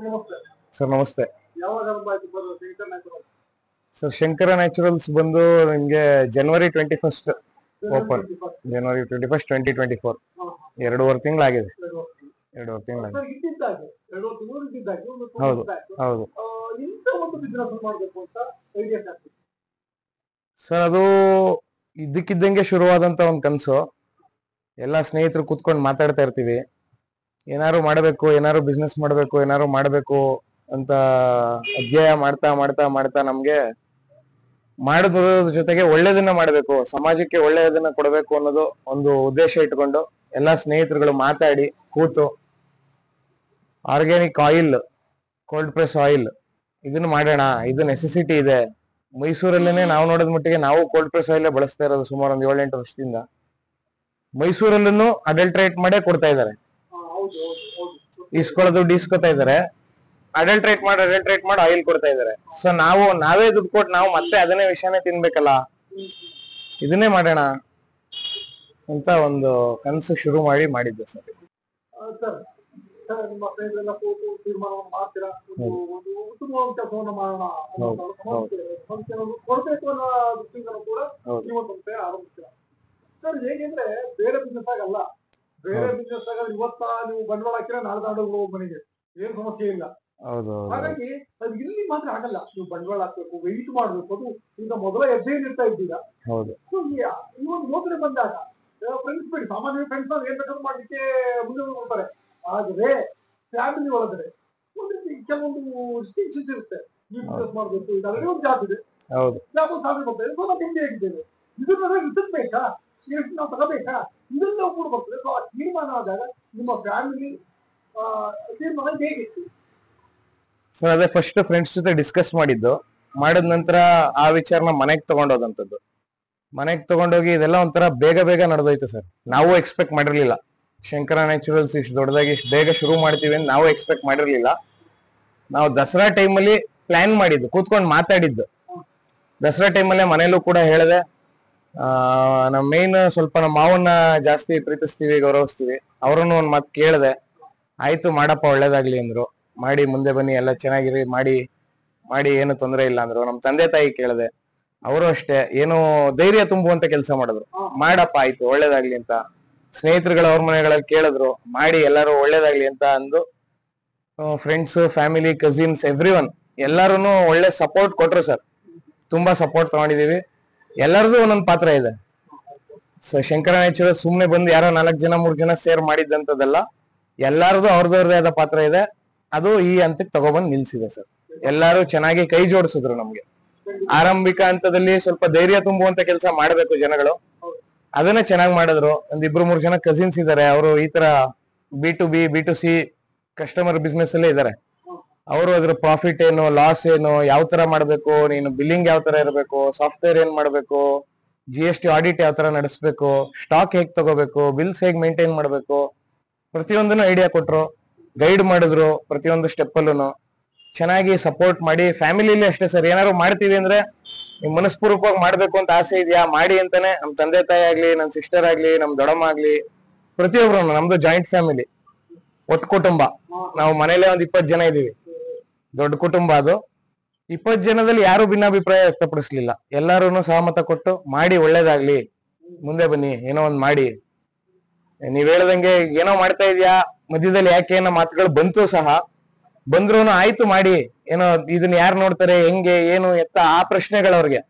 ನಮಸ್ತೆ ಸರ್ ನಮಸ್ತೆ. ಯಾವಾಗ ಆರಂಭ ಆಯ್ತು ಬರೋದು Shankar natural? Sir Shankara naturals ಬಂದು ನಿಮ್ಗೆ ಜನವರಿ 21 ಓಪನ್. ಜನವರಿ 21, 2024. 2.5 ತಿಂಗಳಾಗಿದೆ. 2.5 ತಿಂಗಳಾಗಿದೆ. ಸರ್ ಇದ್ದಿದ್ದಾಗೆ 2 ತಿಂಗಳು ಇದ್ದಿದ್ದಾಗೆ ಒಂದು ಹೌದು ಹೌದು ಇಂಥ ಒಂದು ಬಿಸ್ನೆಸ್ ಮಾಡಬೇಕು ಅಂತ ಐಡಿಯಾಸ್ ಆಗ್ತದೆ ಸರ್. ಅದು ಇದ್ದಕ್ಕಿದ್ದಂಗೆ ಶುರುವಾದಂತ ಒಂದು ಕನಸು. ಎಲ್ಲ ಸ್ನೇಹಿತರು ಕೂತ್ಕೊಂಡು ಮಾತಾಡ್ತಾ ಇರ್ತೀವಿ, ಏನಾರು ಮಾಡಬೇಕು, ಏನಾರು ಬಿಸ್ನೆಸ್ ಮಾಡಬೇಕು, ಏನಾರು ಮಾಡಬೇಕು ಅಂತ ಅಧ್ಯಯನ ಮಾಡ್ತಾ ಮಾಡ್ತಾ ಮಾಡ್ತಾ ನಮ್ಗೆ ಮಾಡೋದ್ರ ಜೊತೆಗೆ ಒಳ್ಳೇದನ್ನ ಮಾಡಬೇಕು, ಸಮಾಜಕ್ಕೆ ಒಳ್ಳೆಯದನ್ನ ಕೊಡಬೇಕು ಅನ್ನೋದು ಒಂದು ಉದ್ದೇಶ ಇಟ್ಕೊಂಡು ಎಲ್ಲಾ ಸ್ನೇಹಿತರುಗಳು ಮಾತಾಡಿ ಕೂತು organic oil, cold press oil ಇದನ್ನ ಮಾಡೋಣ, ಇದು ನೆಸೆಸಿಟಿ ಇದೆ. ಮೈಸೂರಲ್ಲೇನೆ ನಾವು ನೋಡಿದ ಮಟ್ಟಿಗೆ ನಾವು ಕೋಲ್ಡ್ ಪ್ರೆಸ್ ಆಯಿಲ್ ಬಳಸ್ತಾ ಇರೋದು ಸುಮಾರು ಒಂದು 7-8 ವರ್ಷದಿಂದ. ಮೈಸೂರಲ್ಲೂ ಅಡಲ್ಟ್ರೇಟ್ ಮಾಡೇ ಕೊಡ್ತಾ ಇದ್ದಾರೆ. ಇಸ್ಕೊಳ್ಳೋದು ಡಿಸ್ಕೊತಾ ಇದ್ದಾರೆ, ಅಡಲ್ಟ್ರೇಟ್ ಮಾಡಿ ಆಯಿಲ್ ಕೊಡ್ತಾ ಇದ್ದಾರೆ. ಸೊ ನಾವೇ ದುಡ್ಡು ಕೊಟ್ಟು ನಾವು ಮತ್ತೆ ಅದನ್ನೇ ವಿಷಯನೇ ತಿನ್ಬೇಕಲ್ಲ, ಇದನ್ನೇ ಮಾಡೋಣ ಅಂತ ಒಂದು ಕನಸು ಶುರು ಮಾಡಿದ್ದೆ ಸರ್. ಸರ್ ನಿಮ್ಮ ಸ್ನೇಹಿತರೆಲ್ಲ ಕೂತು ತೀರ್ಮಾನವನ್ನು ಮಾಡ್ತೀರಾ, ಒಂದು ಉತ್ತಮವಾದ ಕೆಲಸವನ್ನು ಮಾಡೋಣ ಕೊಡಬೇಕು ಅನ್ನೋ ದೃಷ್ಟಿಯಿಂದ ಕೂಡ ನೀವು ಸಂಸ್ಥೆ ಆರಂಭಿಸ್ತೀರಾ. ಸರ್ ಹೇಗೆಂದ್ರೆ ಬೇರೆ ಬಿಸ್ನೆಸ್ ಆಗಲ್ಲ, ಬೇರೆ ಬಿಸ್ನೆಸ್ ಆಗ ಇವತ್ತ ನೀವು ಬಂಡವಾಳ ಹಾಕಿದ್ರೆ ನಾಳೆ ಹೋಗೋ ಮನೆಗೆ ಏನ್ ಸಮಸ್ಯೆ ಇಲ್ಲ. ಹಾಗಾಗಿ ಅದು ಇಲ್ಲಿ ಮಾತ್ರ ಆಗಲ್ಲ, ನೀವು ಬಂಡವಾಳ ಹಾಕ್ಬೇಕು, ವೆಯ್ಟ್ ಮಾಡ್ಬೇಕು. ಅದು ಈಗ ಮೊದಲ ಹೆಜ್ಜೆ ಇರ್ತಾ ಇದ್ದೀರಾ. ಈ ಒಂದು ಯೋಚನೆ ಬಂದಾಗ ಫ್ರೆಂಡ್ಸ್ ಬೇಡಿ, ಸಾಮಾನ್ಯ ಫ್ರೆಂಡ್ಸ್ ನಾವು ಏನ್ ಬೇಕಾದ್ರೂ ಮಾಡ್ಲಿಕ್ಕೆ ಮುಂದೆ ಹೋಗ್ತಾರೆ. ಆದ್ರೆ ಫ್ಯಾಮಿಲಿ ಒಳಗಡೆ ಕೆಲವೊಂದು ರಿಸ್ಟ್ರಿಕ್ಷನ್ಸ್ ಇರುತ್ತೆ. ನೀವು ಬಿಸ್ನೆಸ್ ಮಾಡ್ಬೇಕು, ಇದರಲ್ಲಿ ಒಂದು ಜಾಬ್ ಇದೆ, ಜಾಬ್ ಸಾಧನೆ ಬರ್ತದೆ, ತಿಂಡಿ ಹೇಗಿದ್ದೇವೆ, ಇದನ್ನ ರಿಸಲ್ಟ್ ಬೇಕಾ, ಎಷ್ಟು ನಾವು ತಗೋಬೇಕಾ, ಇದೆಲ್ಲ ಕೂಡ ಬರ್ತದೆ. ಸೊ ಆ ತೀರ್ಮಾನ ಆದಾಗ ನಿಮ್ಮ ಫ್ಯಾಮಿಲಿ ತೀರ್ಮಾನ ಹೇಗಿತ್ತು ಸರ್? ಅದೇ ಫಸ್ಟ್ ಫ್ರೆಂಡ್ಸ್ ಜೊತೆ ಡಿಸ್ಕಸ್ ಮಾಡಿದ ನಂತರ ಆ ವಿಚಾರನ ಮನೆಗೆ ತಗೊಂಡೋದಂಥದ್ದು. ಮನೆಗೆ ತಗೊಂಡೋಗಿ ಇದೆಲ್ಲ ಒಂಥರ ಬೇಗ ನಡೆದೋಯ್ತು ಸರ್. ನಾವು ಎಕ್ಸ್ಪೆಕ್ಟ್ ಮಾಡಿರ್ಲಿಲ್ಲ ಶಂಕರ ನ್ಯಾಚುರಲ್ಸ್ ಇಷ್ಟು ದೊಡ್ಡದಾಗಿ ಇಷ್ಟು ಬೇಗ ಶುರು ಮಾಡ್ತೀವಿ ಅಂತ ನಾವು ಎಕ್ಸ್ಪೆಕ್ಟ್ ಮಾಡಿರ್ಲಿಲ್ಲ. ನಾವು ದಸರಾ ಟೈಮಲ್ಲಿ ಪ್ಲಾನ್ ಮಾಡಿದ್ದು, ಕೂತ್ಕೊಂಡು ಮಾತಾಡಿದ್ದು. ದಸರಾ ಟೈಮಲ್ಲೇ ಮನೇಲೂ ಕೂಡ ಹೇಳಿದೆ, ನಮ್ಮ ಮೇನ್ ಸ್ವಲ್ಪ ನಮ್ಮ ಮಾವನ್ನ ಜಾಸ್ತಿ ಪ್ರೀತಿಸ್ತೀವಿ, ಗೌರವಿಸ್ತೀವಿ. ಅವರನ್ನು ಒಂದ್ ಮಾತು ಕೇಳಿದೆ, ಆಯ್ತು ಮಾಡಪ್ಪ ಒಳ್ಳೇದಾಗ್ಲಿ ಅಂದ್ರು. ಮಾಡಿ ಮುಂದೆ ಬನ್ನಿ, ಎಲ್ಲ ಚೆನ್ನಾಗಿರಿ, ಮಾಡಿ ಏನು ತೊಂದರೆ ಇಲ್ಲ ಅಂದ್ರು. ನಮ್ಮ ತಂದೆ ತಾಯಿ ಕೇಳಿದೆ, ಅವರು ಅಷ್ಟೇ ಏನು ಧೈರ್ಯ ತುಂಬುವಂತ ಕೆಲಸ ಮಾಡಿದ್ರು. ಮಾಡಪ್ಪ ಆಯ್ತು ಒಳ್ಳೇದಾಗ್ಲಿ ಅಂತ. ಸ್ನೇಹಿತರುಗಳು ಅವ್ರ ಮನೆಗಳಲ್ಲಿ ಕೇಳಿದ್ರು, ಮಾಡಿ ಎಲ್ಲರೂ ಒಳ್ಳೇದಾಗ್ಲಿ ಅಂತ ಅಂದು friends, family, cousins, every one ಎಲ್ಲಾರು ಒಳ್ಳೆ ಸಪೋರ್ಟ್ ಕೊಟ್ರು ಸರ್. ತುಂಬಾ ಸಪೋರ್ಟ್ ತಗೊಂಡಿದೀವಿ. ಎಲ್ಲರದು ಒಂದೊಂದು ಪಾತ್ರ ಇದೆ. ಸೊ ಶಂಕರ ನ್ಯಾಚುರಲ್ ಸುಮ್ನೆ ಬಂದು ಯಾರೋ 4 ಜನ 3 ಜನ ಸೇರ್ ಮಾಡಿದ್ದಂಥದ್ದಲ್ಲ, ಎಲ್ಲಾರದು ಅವ್ರದವ್ರದೇ ಆದ ಪಾತ್ರ ಇದೆ. ಅದು ಈ ಹಂತಕ್ಕೆ ತಗೊಬಂದು ನಿಲ್ಸಿದೆ ಸರ್. ಎಲ್ಲಾರು ಚೆನ್ನಾಗಿ ಕೈ ಜೋಡಿಸಿದ್ರು ನಮ್ಗೆ. ಆರಂಭಿಕ ಹಂತದಲ್ಲಿ ಸ್ವಲ್ಪ ಧೈರ್ಯ ತುಂಬುವಂತ ಕೆಲಸ ಮಾಡ್ಬೇಕು ಜನಗಳು, ಅದನ್ನ ಚೆನ್ನಾಗಿ ಮಾಡಿದ್ರು. 1-2-3 ಜನ ಕಸಿನ್ಸ್ ಇದಾರೆ, ಅವರು ಈ ತರ B2B B2C ಕಸ್ಟಮರ್ ಬಿಸ್ನೆಸ್ ಅಲ್ಲೇ ಇದಾರೆ. ಅವರು ಅದ್ರ ಪ್ರಾಫಿಟ್ ಏನು, ಲಾಸ್ ಏನು, ಯಾವ ತರ ಮಾಡ್ಬೇಕು, ನೀನು ಬಿಲ್ಲಿಂಗ್ ಯಾವ ತರ ಇರಬೇಕು, ಸಾಫ್ಟ್ವೇರ್ ಏನ್ ಮಾಡ್ಬೇಕು, GST ಆಡಿಟ್ ಯಾವ ತರ ನಡೆಸ್ಬೇಕು, ಸ್ಟಾಕ್ ಹೇಗ್ ತಗೋಬೇಕು, ಬಿಲ್ಸ್ ಹೇಗ್ ಮೇಂಟೈನ್ ಮಾಡ್ಬೇಕು, ಪ್ರತಿಯೊಂದನ್ನು ಐಡಿಯಾ ಕೊಟ್ರು, ಗೈಡ್ ಮಾಡಿದ್ರು. ಪ್ರತಿಯೊಂದು ಸ್ಟೆಪ್ ಅಲ್ಲೂ ಚೆನ್ನಾಗಿ ಸಪೋರ್ಟ್ ಮಾಡಿ. ಫ್ಯಾಮಿಲಿಲಿ ಅಷ್ಟೇ ಸರ್, ಏನಾದ್ರು ಮಾಡ್ತೀವಿ ಅಂದ್ರೆ ನಿಮ್ ಮನಸ್ಪೂರ್ವಕವಾಗಿ ಮಾಡ್ಬೇಕು ಅಂತ ಆಸೆ ಇದೆಯಾ ಮಾಡಿ ಅಂತಾನೆ ನಮ್ ತಂದೆ ತಾಯಿ ಆಗ್ಲಿ, ನಮ್ ಸಿಸ್ಟರ್ ಆಗ್ಲಿ, ನಮ್ ದೊಡ್ಡಮ್ಮ ಆಗ್ಲಿ, ಪ್ರತಿಯೊಬ್ರು. ನಮ್ದು ಜಾಯಿಂಟ್ ಫ್ಯಾಮಿಲಿ, ಒಟ್ಟು ಕುಟುಂಬ. ನಾವು ಮನೇಲೆ 20 ಜನ ಇದೀವಿ, ದೊಡ್ಡ ಕುಟುಂಬ ಅದು. 20 ಜನದಲ್ಲಿ ಯಾರು ಭಿನ್ನಾಭಿಪ್ರಾಯ ವ್ಯಕ್ತಪಡಿಸ್ಲಿಲ್ಲ. ಎಲ್ಲಾರು ಸಹಮತ ಕೊಟ್ಟು ಮಾಡಿ ಒಳ್ಳೇದಾಗ್ಲಿ, ಮುಂದೆ ಬನ್ನಿ, ಏನೋ ಒಂದ್ ಮಾಡಿ. ನೀವ್ ಹೇಳ್ದಂಗೆ ಏನೋ ಮಾಡ್ತಾ ಇದೀಯಾ, ಮಧ್ಯದಲ್ಲಿ ಯಾಕೆ ಏನೋ ಮಾತುಗಳು ಬಂದ್ರು ಆಯ್ತು ಮಾಡಿ, ಏನೋ ಇದನ್ನ ಯಾರು ನೋಡ್ತಾರೆ, ಹೆಂಗೆ ಏನು ಎತ್ತ, ಆ ಪ್ರಶ್ನೆಗಳವ್ರಿಗೆ.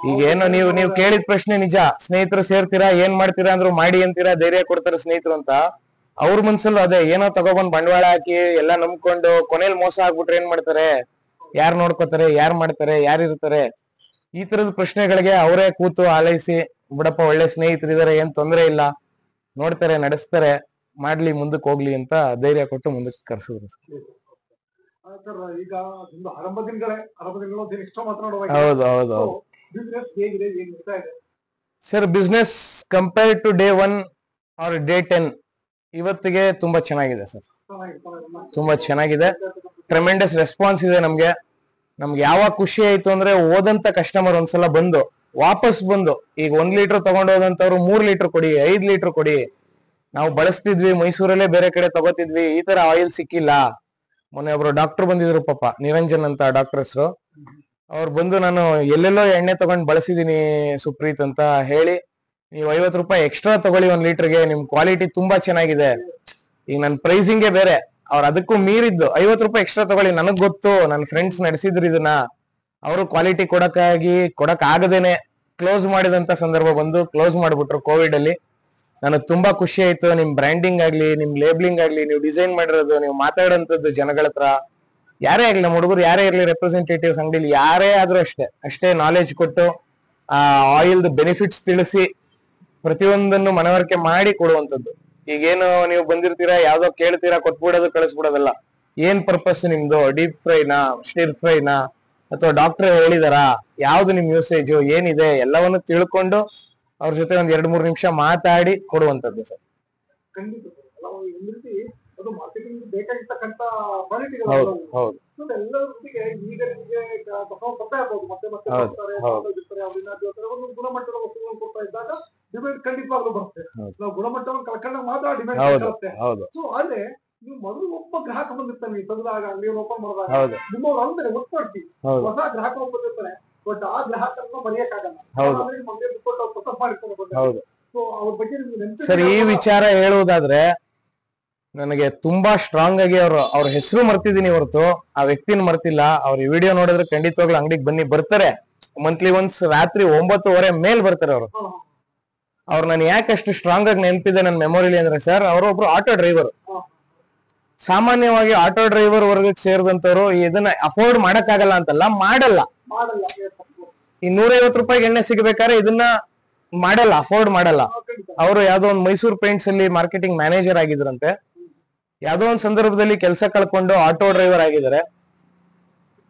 ಈಗ ಏನೋ ನೀವು ಕೇಳಿದ ಪ್ರಶ್ನೆ ನಿಜ. ಸ್ನೇಹಿತರು ಸೇರ್ತೀರಾ, ಏನ್ ಮಾಡ್ತೀರಾ ಅಂದ್ರು ಮಾಡಿ ಅಂತೀರಾ, ಧೈರ್ಯ ಕೊಡ್ತಾರೆ ಸ್ನೇಹಿತರು ಅಂತ. ಅವ್ರ ಮನ್ಸಲ್ಲೂ ಅದೇ, ಏನೋ ತಗೊಬಂದ್ ಬಂಡವಾಳ ಹಾಕಿ ಎಲ್ಲ ನಂಬ್ಕೊಂಡು ಕೊನೆಯಲ್ಲಿ ಮೋಸ ಆಗ್ಬಿಟ್ರೆ ಏನ್ ಮಾಡ್ತಾರೆ, ಯಾರು ನೋಡ್ಕೋತಾರೆ, ಯಾರು ಮಾಡ್ತಾರೆ, ಯಾರು ಇರ್ತಾರೆ, ಈ ತರದ ಪ್ರಶ್ನೆಗಳಿಗೆ ಅವರೇ ಕೂತು ಆಲೈಸಿ, ಬಿಡಪ್ಪ ಒಳ್ಳೆ ಸ್ನೇಹಿತರಿದ್ದಾರೆ, ಏನ್ ತೊಂದರೆ ಇಲ್ಲ, ನೋಡ್ತಾರೆ, ನಡೆಸ್ತಾರೆ, ಮಾಡ್ಲಿ, ಮುಂದಕ್ಕೆ ಹೋಗ್ಲಿ ಅಂತ ಧೈರ್ಯ ಕೊಟ್ಟು ಮುಂದಕ್ಕೆ ಕರ್ಸಿದ್ರು. ಸರ್ ಈಗ ಆರಂಭ ದಿನಗಳು ಎಕ್ಸ್ಟ್ರಾ ಮಾತನಾಡುವಾಗ ಹೌದು ಬಿಸ್ನೆಸ್ ಹೇಗಿದೆ, ಹೇಗಿರ್ತಾ ಇದೆ sir? Business compare to day 1 or day 10 ಇವತ್ತಿಗೆ ತುಂಬಾ ಚೆನ್ನಾಗಿದೆ ಸರ್. ತುಂಬಾ ಚೆನ್ನಾಗಿದೆ. ಟ್ರೆಮೆಂಡಸ್ ರೆಸ್ಪಾನ್ಸ್ ಇದೆ ನಮ್ಗೆ. ಯಾವಾಗ ಖುಷಿ ಆಯ್ತು ಅಂದ್ರೆ, ಓದಂತ ಕಸ್ಟಮರ್ ಒಂದ್ಸಲ ವಾಪಸ್ ಬಂದು ಈಗ 1 ಲೀಟರ್ ತಗೊಂಡು ಹೋದಂತವ್ರು 3 ಲೀಟರ್ ಕೊಡಿ, 5 ಲೀಟರ್ ಕೊಡಿ, ನಾವು ಬಳಸ್ತಿದ್ವಿ, ಮೈಸೂರಲ್ಲೇ ಬೇರೆ ಕಡೆ ತಗೋತಿದ್ವಿ, ಈ ತರ ಆಯಿಲ್ ಸಿಕ್ಕಿಲ್ಲ, ಮೊನ್ನೆ ಒಬ್ರು ಡಾಕ್ಟರ್ ಬಂದಿದ್ರು ಪಾಪ, ನಿರಂಜನ್ ಅಂತ ಡಾಕ್ಟರ್ ಹೆಸರು. ಅವ್ರು ಬಂದು ನಾನು ಎಲ್ಲೆಲ್ಲೋ ಎಣ್ಣೆ ತಗೊಂಡ್ ಬಳಸಿದೀನಿ ಸುಪ್ರೀತ್ ಅಂತ ಹೇಳಿ, ನೀವು 50 ರೂಪಾಯಿ ಎಕ್ಸ್ಟ್ರಾ ತಗೊಳ್ಳಿ 1 ಲೀಟರ್ಗೆ, ನಿಮ್ ಕ್ವಾಲಿಟಿ ತುಂಬಾ ಚೆನ್ನಾಗಿದೆ. ಈಗ ನನ್ ಪ್ರೈಸಿಂಗೇ ಬೇರೆ, ಅವ್ರು ಅದಕ್ಕೂ ಮೀರಿದ್ದು 50 ರೂಪಾಯಿ ಎಕ್ಸ್ಟ್ರಾ ತಗೊಳ್ಳಿ, ನನಗ್ ಗೊತ್ತು, ನನ್ನ ಫ್ರೆಂಡ್ಸ್ ನಡೆಸಿದ್ರು ಇದನ್ನ, ಅವರು ಕ್ವಾಲಿಟಿ ಕೊಡಕ್ ಆಗದೇನೆ ಕ್ಲೋಸ್ ಮಾಡಿದಂತ ಸಂದರ್ಭ ಬಂದು ಕ್ಲೋಸ್ ಮಾಡ್ಬಿಟ್ರು ಕೋವಿಡ್ ಅಲ್ಲಿ. ನನಗೆ ತುಂಬಾ ಖುಷಿ ಆಯ್ತು. ನಿಮ್ ಬ್ರ್ಯಾಂಡಿಂಗ್ ಆಗ್ಲಿ, ನಿಮ್ ಲೇಬ್ಲಿಂಗ್ ಆಗ್ಲಿ, ನೀವು ಡಿಸೈನ್ ಮಾಡಿರೋದು, ನೀವು ಮಾತಾಡೋಂಥದ್ದು ಜನಗಳ ಹತ್ರ, ಯಾರೇ ಆಗ್ಲಿ, ನಮ್ಮ ಹುಡುಗರು ಯಾರೇ ಇರ್ಲಿ, ರೆಪ್ರೆಸೆಂಟೇಟಿವ್ಸ್ ಅಂಗಡಿಲಿ ಯಾರೇ ಆದ್ರೂ ಅಷ್ಟೇ ನಾಲೆಜ್ ಕೊಟ್ಟು ಆ ಆಯಿಲ್ ಬೆನಿಫಿಟ್ಸ್ ತಿಳಿಸಿ ಪ್ರತಿಯೊಂದನ್ನು ಮನವರಿಕೆ ಮಾಡಿ ಕೊಡುವಂಥದ್ದು. ಈಗೇನು ನೀವು ಬಂದಿರ್ತೀರಾ, ಯಾವ್ದೋ ಕೇಳ್ತೀರಾ, ಕೊಟ್ಬಿಡೋದು ಕಳಿಸ್ಬಿಡೋದಲ್ಲ. ಏನ್ ಪರ್ಪಸ್ ನಿಮ್ದು, ಡೀಪ್ ಫ್ರೈನಾ, ಸ್ಟಿರ್ ಫ್ರೈನಾ, ಅಥವಾ ಡಾಕ್ಟರ್ ಹೇಳಿದಾರಾ, ಯಾವ್ದು ನಿಮ್ ಯೂಸೇಜ್ ಏನಿದೆ ಎಲ್ಲವನ್ನು ತಿಳ್ಕೊಂಡು ಅವ್ರ ಜೊತೆ ಒಂದ್ 2-3 ನಿಮಿಷ ಮಾತಾಡಿ ಕೊಡುವಂತದ್ದು ಸರ್. ಖಂಡಿತ ಸರ್. ಒಂದ್ ರೀತಿ ಅದು ಮಾರ್ಕೆಟಿಂಗ್ ಬೇಕಾಗಿರ್ತಕ್ಕಂತ ಹೌದು ಹೌದು ಎಲ್ಲರೊಟ್ಟಿಗೆ ಈಗ ನಿಮಗೆ ಬರ್ತಾ ಇರ್ಬೋದು, ಮತ್ತೆ ಮತ್ತೆ ಬರ್ತಾರೆ, ಒಂದು ಗುಣಮಟ್ಟದ ವಸ್ತುಗಳನ್ನು ಕೊಡ್ತಾ ಇದ್ದಾಗ ಡಿಮ್ಯಾಂಡ್ ಖಂಡಿತವಾಗ್ಲೂ ಬರುತ್ತೆ. ನಾವು ಗುಣಮಟ್ಟವನ್ನು ಕಳ್ಕೊಂಡಾಗ ಮಾತ್ರ ಡಿಮ್ಯಾಂಡ್ ಬರುತ್ತೆ. ಸೊ ಅಲ್ಲೇ ನೀವು ಮೊದಲು ಒಬ್ಬ ಗ್ರಾಹಕ ಬಂದಿರ್ತಾನೆ, ನೀವು ತೆಗೆದಾಗ ಅಂಗಡಿಯನ್ನು ಓಪನ್ ಮಾಡಿದಾಗ ನಿಮ್ಮವ್ರು ಅಂದ್ರೆ ಒತ್ತುಪಡಿಸಿ ಹೊಸ ಗ್ರಾಹಕ ಬಂದಿರ್ತಾನೆ, ಬಟ್ ಆ ಗ್ರಾಹಕರನ್ನ ಮರೆಯಕ್ಕಾಗಲ್ಲ. ಸರ್, ಈ ವಿಚಾರ ಹೇಳುವುದಾದ್ರೆ ನನಗೆ ತುಂಬಾ ಸ್ಟ್ರಾಂಗ್ ಆಗಿ ಅವ್ರ ಹೆಸರು ಮರ್ತಿದೀನಿ ಹೊರತು ಆ ವ್ಯಕ್ತಿನ ಮರ್ತಿಲ್ಲ. ಅವ್ರ ಈ ವಿಡಿಯೋ ನೋಡಿದ್ರೆ ಖಂಡಿತವಾಗ್ಲೂ ಅಂಗಡಿಗೆ ಬನ್ನಿ, ಬರ್ತಾರೆ. ಮಂತ್ಲಿ ಒನ್ಸ್ ರಾತ್ರಿ 9:30 ಮೇಲ್ ಬರ್ತಾರೆ ಅವರು. ಅವ್ರು ನಾನು ಯಾಕೆ ಅಷ್ಟು ಸ್ಟ್ರಾಂಗ್ ಆಗಿ ನೆನಪಿದೆ ನನ್ನ ಮೆಮೊರಿಲಿ ಅಂದ್ರೆ ಸರ್, ಅವರು ಒಬ್ರು ಆಟೋ ಡ್ರೈವರ್. ಸಾಮಾನ್ಯವಾಗಿ ಆಟೋ ಡ್ರೈವರ್ ವರ್ಗಕ್ಕೆ ಸೇರಿದಂತವ್ರು ಇದನ್ನ ಅಫೋರ್ಡ್ ಮಾಡಕ್ಕಾಗಲ್ಲ ಅಂತಲ್ಲ, ಮಾಡಲ್ಲ. ಈ 150 ರೂಪಾಯಿಗೆ ಎಣ್ಣೆ ಸಿಗಬೇಕಾದ್ರೆ ಇದನ್ನ ಮಾಡಲ್ಲ, ಅಫೋರ್ಡ್ ಮಾಡಲ್ಲ. ಅವರು ಯಾವ್ದೋ ಒಂದು ಮೈಸೂರು ಪೇಂಟ್ಸ್ ಅಲ್ಲಿ ಮಾರ್ಕೆಟಿಂಗ್ ಮ್ಯಾನೇಜರ್ ಆಗಿದ್ರಂತೆ. ಯಾವ್ದೋ ಒಂದು ಸಂದರ್ಭದಲ್ಲಿ ಕೆಲಸ ಕಳ್ಕೊಂಡು ಆಟೋ ಡ್ರೈವರ್ ಆಗಿದ್ದಾರೆ.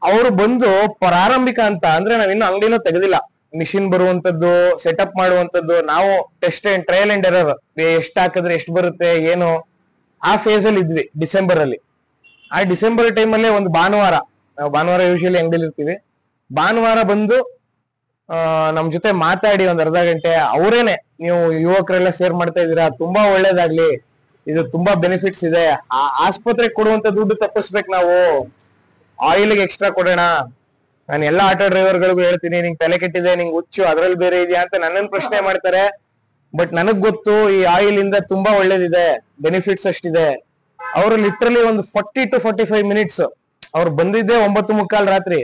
ಅವರು ಬಂದು ಪ್ರಾರಂಭಿಕ ಅಂತ ಅಂದ್ರೆ ನಾವಿನ್ನು ಅಂಗಡಿನೂ ತೆಗೆದಿಲ್ಲ, ಮಿಷಿನ್ ಬರುವಂತದ್ದು, ಸೆಟಪ್ ಮಾಡುವಂತದ್ದು, ನಾವು test and trial and error, ಎಷ್ಟು ಹಾಕಿದ್ರೆ ಎಷ್ಟು ಬರುತ್ತೆ ಏನು, ಆ ಫೇಸ್ ಅಲ್ಲಿ ಇದ್ವಿ ಡಿಸೆಂಬರ್ ಅಲ್ಲಿ. ಆ ಡಿಸೆಂಬರ್ ಟೈಮ್ ಅಲ್ಲೇ ಒಂದು ಭಾನುವಾರ, ನಾವು ಭಾನುವಾರ ಯೂಶಲಿ ಅಂಗಡಿಲಿ ಇರ್ತೀವಿ, ಭಾನುವಾರ ಬಂದು ನಮ್ ಜೊತೆ ಮಾತಾಡಿ ಒಂದ್ ಅರ್ಧ ಗಂಟೆ ಅವರೇನೆ, ನೀವು ಯುವಕರೆಲ್ಲ ಶೇರ್ ಮಾಡ್ತಾ ಇದೀರಾ, ತುಂಬಾ ಒಳ್ಳೇದಾಗ್ಲಿ, ಇದು ತುಂಬಾ ಬೆನಿಫಿಟ್ಸ್ ಇದೆ, ಆ ಆಸ್ಪತ್ರೆಗೆ ಕೊಡುವಂತ ದುಡ್ಡು ತಪ್ಪಿಸ್ಬೇಕು, ನಾವು ಆಯಿಲ್ಗೆ ಎಕ್ಸ್ಟ್ರಾ ಕೊಡೋಣ. ನಾನು ಎಲ್ಲಾ ಆಟೋ ಡ್ರೈವರ್ಗಳಿಗೂ ಹೇಳ್ತೀನಿ, ನಿಂಗೆ ತಲೆ ಕೆಟ್ಟಿದೆ, ನಿಂಗೆ ಹುಚ್ಚು ಅದ್ರಲ್ಲಿ ಬೇರೆ ಇದೆಯಾ ಅಂತ ನನ್ನನ್ನು ಪ್ರಶ್ನೆ ಮಾಡ್ತಾರೆ. ಬಟ್ ನನಗ್ ಗೊತ್ತು ಈ ಆಯಿಲ್ ಇಂದ ತುಂಬಾ ಒಳ್ಳೇದಿದೆ, ಬೆನಿಫಿಟ್ಸ್ ಅಷ್ಟಿದೆ. ಅವರು ಲಿಟ್ರಲಿ ಒಂದು 40 to 45 ಮಿನಿಟ್ಸ್ ಅವ್ರು ಬಂದಿದ್ದೆ 9:15 ರಾತ್ರಿ,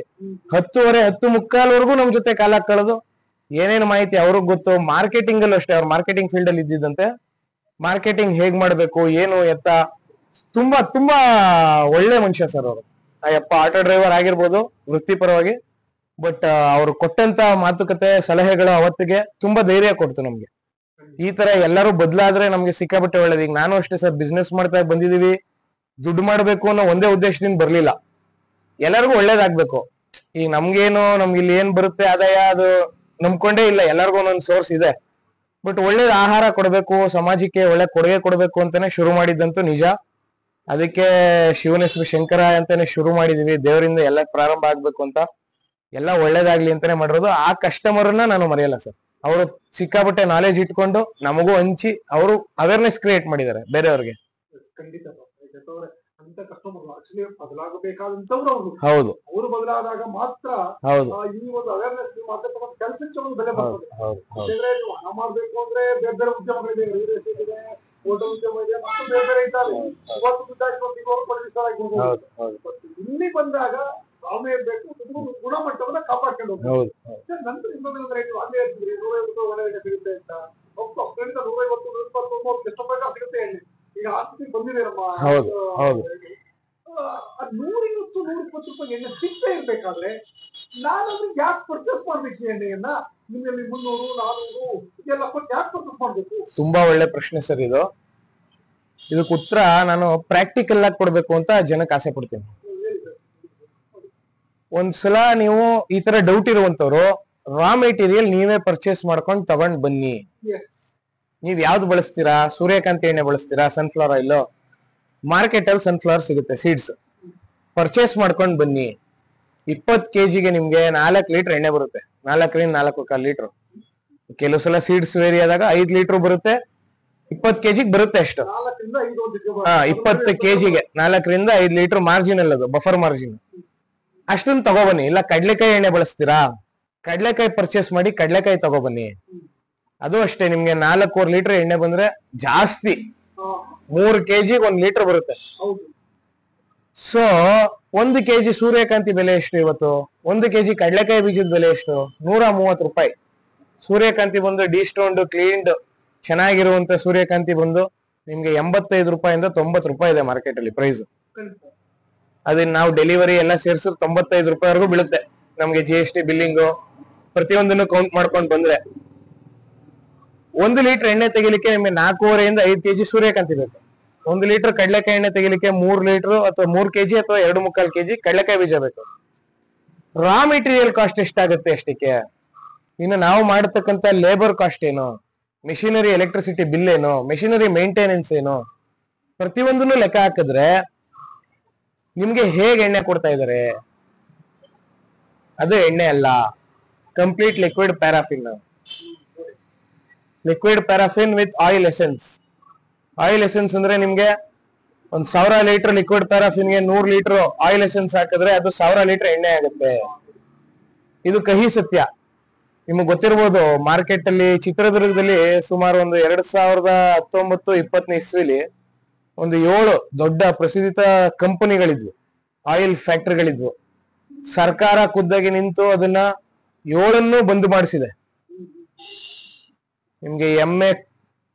10:30, 10:15 ನಮ್ ಜೊತೆ ಕಾಲ ಕಳೆದು ಏನೇನು ಮಾಹಿತಿ ಅವ್ರಿಗೆ ಗೊತ್ತು. ಮಾರ್ಕೆಟಿಂಗ್ ಅಲ್ಲೂ ಅಷ್ಟೇ, ಅವ್ರು ಮಾರ್ಕೆಟಿಂಗ್ ಫೀಲ್ಡ್ ಅಲ್ಲಿ ಇದ್ದಿದ್ದಂತೆ. ಮಾರ್ಕೆಟಿಂಗ್ ಹೇಗ್ ಮಾಡ್ಬೇಕು ಏನು ಎತ್ತ, ತುಂಬಾ ತುಂಬಾ ಒಳ್ಳೆ ಮನುಷ್ಯ ಸರ್ ಅವರು. ಅಯ್ಯಪ್ಪ ಆಟೋ ಡ್ರೈವರ್ ಆಗಿರ್ಬೋದು ವೃತ್ತಿಪರವಾಗಿ, ಬಟ್ ಅವ್ರು ಕೊಟ್ಟಂತ ಮಾತುಕತೆ ಸಲಹೆಗಳು ಅವತ್ತಿಗೆ ತುಂಬಾ ಧೈರ್ಯ ಕೊಡ್ತು ನಮ್ಗೆ. ಈ ತರ ಎಲ್ಲರೂ ಬದಲಾದ್ರೆ ನಮ್ಗೆ ಸಿಕ್ಕಾಪಟ್ಟೆ ಒಳ್ಳೇದು. ಈಗ ನಾನು ಅಷ್ಟೇ ಸರ್, ಬಿಸ್ನೆಸ್ ಮಾಡ್ತಾ ಬಂದಿದೀವಿ, ದುಡ್ಡು ಮಾಡ್ಬೇಕು ಅನ್ನೋ ಒಂದೇ ಉದ್ದೇಶದಿಂದ ಬರ್ಲಿಲ್ಲ, ಎಲ್ಲರಿಗೂ ಒಳ್ಳೇದಾಗ್ಬೇಕು. ಈಗ ನಮ್ಗೇನು, ನಮ್ಗೆ ಇಲ್ಲಿ ಏನ್ ಬರುತ್ತೆ ಆದಾಯ ಅದು ನಂಬ್ಕೊಂಡೇ ಇಲ್ಲ, ಎಲ್ಲರಿಗೂ ಒಂದೊಂದು ಸೋರ್ಸ್ ಇದೆ. ಬಟ್ ಒಳ್ಳೇದ್ ಆಹಾರ ಕೊಡ್ಬೇಕು, ಸಮಾಜಕ್ಕೆ ಒಳ್ಳೆ ಕೊಡುಗೆ ಕೊಡ್ಬೇಕು ಅಂತಾನೆ ಶುರು ಮಾಡಿದ್ದಂತೂ ನಿಜ. ಅದಕ್ಕೆ ಶಿವನ ಹೆಸರು ಶಂಕರ ಅಂತಾನೆ ಶುರು ಮಾಡಿದೀವಿ. ದೇವರಿಂದ ಎಲ್ಲ ಪ್ರಾರಂಭ ಆಗ್ಬೇಕು ಅಂತ, ಎಲ್ಲ ಒಳ್ಳೇದಾಗ್ಲಿ ಅಂತಾನೆ ಮಾಡಿರೋದು. ಆ ಕಸ್ಟಮರ್ನ ನಾನು ಮರೆಯಲ್ಲ ಸರ್. ಅವರು ಸಿಕ್ಕಾಪಟ್ಟೆ ನಾಲೆಜ್ ಇಟ್ಕೊಂಡು ನಮಗೂ ಹಂಚಿ ಅವರು ಅವೇರ್ನೆಸ್ ಕ್ರಿಯೇಟ್ ಮಾಡಿದ್ದಾರೆ ಬೇರೆಯವ್ರಿಗೆ. ಖಂಡಿತ ಅಂತ ಕಸ್ಟಮರ್ ಆಕ್ಚುಲಿ ಬದಲಾಗಬೇಕಾದಂತವ್ರು ಅವರು. ಹೌದು, ಅವರು ಬದಲಾದಾಗ ಮಾತ್ರ ಹೌದು, ಈ ಒಂದು ಅವೇರ್ನೆಸ್ ಮಾಡ್ತಕ್ಕಂಥ ಕೆಲಸಕ್ಕೆ ಒಂದು ಬೆಲೆ ಬರ್ತದೆ. ಯಾಕಂದ್ರೆ ನೀವು ಹಣ ಮಾಡ್ಬೇಕು ಅಂದ್ರೆ ಬೇರೆ ಬೇರೆ ಉದ್ಯಮಗಳಿದೆ, ರಿಯಲ್ ಎಸ್ಟೇಟ್ ಇದೆ, ಹೋಟೆಲ್ ಉದ್ಯಮ ಇದೆ, ಮತ್ತು ಬೇರೆ ಬೇರೆ ಇದ್ದಾರೆ. ಇವತ್ತು ಇಲ್ಲಿ ಬಂದಾಗ ತಾವೇ ಬೇಕು, ಗುಣಮಟ್ಟವನ್ನ ಕಾಪಾಡ್ಕೊಂಡು ಹೋಗ್ಬೇಕು. ಸರ್, ನಂತರ ಇನ್ನೊಂದ್ರೆ ನೀವು ಅಲ್ಲೇ ಹೇಳ್ತಿದ್ರಿ 150 ಒಳಗಡೆ ಸಿಗುತ್ತೆ ಅಂತ. ಖಂಡಿತ 150, 120 ಎಷ್ಟು ಪ್ರಕಾರ ಸಿಗುತ್ತೆ ಹೇಳಿ. ಈಗ ಆಸ್ಪತ್ರೆಗೆ ಬಂದಿದೆ ನಮ್ಮ 120, 120 ರೂಪಾಯಿ ಎಣ್ಣೆ ಸಿಗ್ತಾ ಇರ್ಬೇಕಾದ್ರೆ ನಾನಾದ್ರೂ ಯಾಕೆ ಪರ್ಚೇಸ್ ಮಾಡ್ಬೇಕು ಎಣ್ಣೆಯನ್ನ? ನಿಮ್ಮಲ್ಲಿ 300, 400 ಇದೆಲ್ಲ ಕೊಟ್ಟು ಯಾಕೆ ಪರ್ಚೇಸ್ ಮಾಡ್ಬೇಕು? ತುಂಬಾ ಒಳ್ಳೆ ಪ್ರಶ್ನೆ ಸರ್ ಇದು. ಇದಕ್ಕೆ ಉತ್ತರ ನಾನು ಪ್ರಾಕ್ಟಿಕಲ್ ಆಗಿ ಕೊಡ್ಬೇಕು ಅಂತ ಜನಕ್ಕೆ ಆಸೆ ಪಡ್ತೀನಿ. ಒಂದ್ಸಲ ನೀವು ಈ ತರ ಡೌಟ್ ಇರುವಂತವ್ರು ರಾ ಮೆಟೀರಿಯಲ್ ನೀವೇ ಪರ್ಚೇಸ್ ಮಾಡ್ಕೊಂಡು ತಗೊಂಡ್ ಬನ್ನಿ. ನೀವ್ ಯಾವ್ದು ಬಳಸ್ತೀರಾ? ಸೂರ್ಯಕಾಂತಿ ಎಣ್ಣೆ ಬಳಸ್ತೀರಾ? Sunflower oil? ಮಾರ್ಕೆಟ್ ಅಲ್ಲಿ ಸನ್ಫ್ಲವರ್ ಸಿಗುತ್ತೆ ಸೀಡ್ಸ್, ಪರ್ಚೇಸ್ ಮಾಡ್ಕೊಂಡ್ ಬನ್ನಿ. 20 kgಗೆ ನಿಮ್ಗೆ 4 ಲೀಟರ್ ಎಣ್ಣೆ ಬರುತ್ತೆ, 4 ರಿಂದ 4.25 ಲೀಟರ್. ಕೆಲವು ಸಲ ಸೀಡ್ಸ್ ವೇರಿ ಆದಾಗ 5 ಲೀಟರ್ ಬರುತ್ತೆ, 20 ಕೆಜಿಗೆ ಬರುತ್ತೆ ಅಷ್ಟು. 4 ರಿಂದ 5 ಒಂದು ಹಾ, 20 ಕೆಜಿಗೆ 4 ರಿಂದ 5 ಲೀಟರ್ ಮಾರ್ಜಿನ್ ಅದು ಬಫರ್ ಮಾರ್ಜಿನ್. ಅಷ್ಟನ್ನ ತಗೊಬನ್ನಿ. ಇಲ್ಲ ಕಡ್ಲೆಕಾಯಿ ಎಣ್ಣೆ ಬಳಸ್ತೀರಾ, ಕಡ್ಲೆಕಾಯಿ ಪರ್ಚೇಸ್ ಮಾಡಿ ಕಡ್ಲೆಕಾಯಿ ತಗೊಬನ್ನಿ. ಅದು ಅಷ್ಟೇ, ನಿಮ್ಗೆ 4 ಲೀಟರ್ ಎಣ್ಣೆ ಬಂದ್ರೆ ಜಾಸ್ತಿ 3 ಕೆಜಿಗೆ 1 ಲೀಟರ್ ಬರುತ್ತೆ. ಸೊ 1 ಕೆಜಿ ಸೂರ್ಯಕಾಂತಿ ಬೆಲೆ ಎಷ್ಟು ಇವತ್ತು? 1 ಕೆಜಿ ಕಡ್ಲೆಕಾಯಿ ಬೀಜದ ಬೆಲೆ ಎಷ್ಟು? 130 ರೂಪಾಯಿ. ಸೂರ್ಯಕಾಂತಿ ಬಂದು ಡಿಸ್ಟೋನ್ಡ್ ಕ್ಲೀನ್ಡ್ ಚೆನ್ನಾಗಿರುವಂತ ಸೂರ್ಯಕಾಂತಿ ಬಂದು ನಿಮ್ಗೆ 85 ರೂಪಾಯಿಂದ 90 ರೂಪಾಯಿ ಇದೆ ಮಾರ್ಕೆಟ್ ಅಲ್ಲಿ ಪ್ರೈಸ್. ಅದನ್ನ ನಾವು ಡೆಲಿವರಿ ಎಲ್ಲ ಸೇರಿಸಿದ್ರೆ 95 ರೂಪಾಯಿವರೆಗೂ ಬೀಳುತ್ತೆ ನಮ್ಗೆ. GST ಬಿಲ್ಲಿಂಗು ಪ್ರತಿಯೊಂದನ್ನು ಕೌಂಟ್ ಮಾಡ್ಕೊಂಡು ಬಂದ್ರೆ 1 ಲೀಟರ್ ಎಣ್ಣೆ ತೆಗಿಲಿಕ್ಕೆ ನಿಮ್ಗೆ 4.5 ರಿಂದ 5 ಕೆಜಿ ಸೂರ್ಯಕಾಂತಿ ಬೇಕು. 1 ಲೀಟರ್ ಕಡ್ಲೆಕಾಯಿ ಎಣ್ಣೆ ತೆಗಿಲಿಕ್ಕೆ 3 ಲೀಟರ್ ಅಥವಾ 3 ಕೆಜಿ ಅಥವಾ 2.25 ಕೆಜಿ ಕಡ್ಲೆಕಾಯಿ ಬೀಜ ಬೇಕು. ರಾ ಮೆಟೀರಿಯಲ್ ಕಾಸ್ಟ್ ಎಷ್ಟಾಗುತ್ತೆ ಅಷ್ಟಕ್ಕೆ. ಇನ್ನು ನಾವು ಮಾಡತಕ್ಕಂತ ಲೇಬರ್ ಕಾಸ್ಟ್ ಏನು, ಮೆಷಿನರಿ ಎಲೆಕ್ಟ್ರಿಸಿಟಿ ಬಿಲ್ ಏನು, ಮೆಷಿನರಿ ಮೇಂಟೆನೆನ್ಸ್ ಏನು, ಪ್ರತಿಯೊಂದನ್ನು ಲೆಕ್ಕ ಹಾಕಿದ್ರೆ ನಿಮ್ಗೆ ಹೇಗೆ ಎಣ್ಣೆ ಕೊಡ್ತಾ ಇದಾರೆ? ಅದು ಎಣ್ಣೆ ಅಲ್ಲ, complete liquid paraffin. Liquid paraffin with oil essence. Oil essence ಅಂದ್ರೆ ನಿಮ್ಗೆ 1000 ಲೀಟರ್ ಲಿಕ್ವಿಡ್ ಪ್ಯಾರಾಫಿನ್ಗೆ 100 ಲೀಟರ್ ಆಯಿಲ್ ಎಸೆನ್ಸ್ ಹಾಕಿದ್ರೆ ಅದು 1000 ಲೀಟರ್ ಎಣ್ಣೆ ಆಗುತ್ತೆ. ಇದು ಕಹಿ ಸತ್ಯ. ನಿಮ್ಗೆ ಗೊತ್ತಿರ್ಬೋದು, ಮಾರ್ಕೆಟ್ ಅಲ್ಲಿ ಚಿತ್ರದುರ್ಗದಲ್ಲಿ ಸುಮಾರು ಒಂದು 2019-20 ಇಸ್ವಿಲಿ ಒಂದು 7 ದೊಡ್ಡ ಪ್ರಸಿದ್ಧ ಕಂಪನಿಗಳಿದ್ವು, ಆಯಿಲ್ ಫ್ಯಾಕ್ಟರಿಗಳಿದ್ವು. ಸರ್ಕಾರ ಖುದ್ದಾಗಿ ನಿಂತು ಅದನ್ನ 7 ಬಂದ್ ಮಾಡಿಸಿದೆ. ನಿಮ್ಗೆ ಎಮ್ಮೆ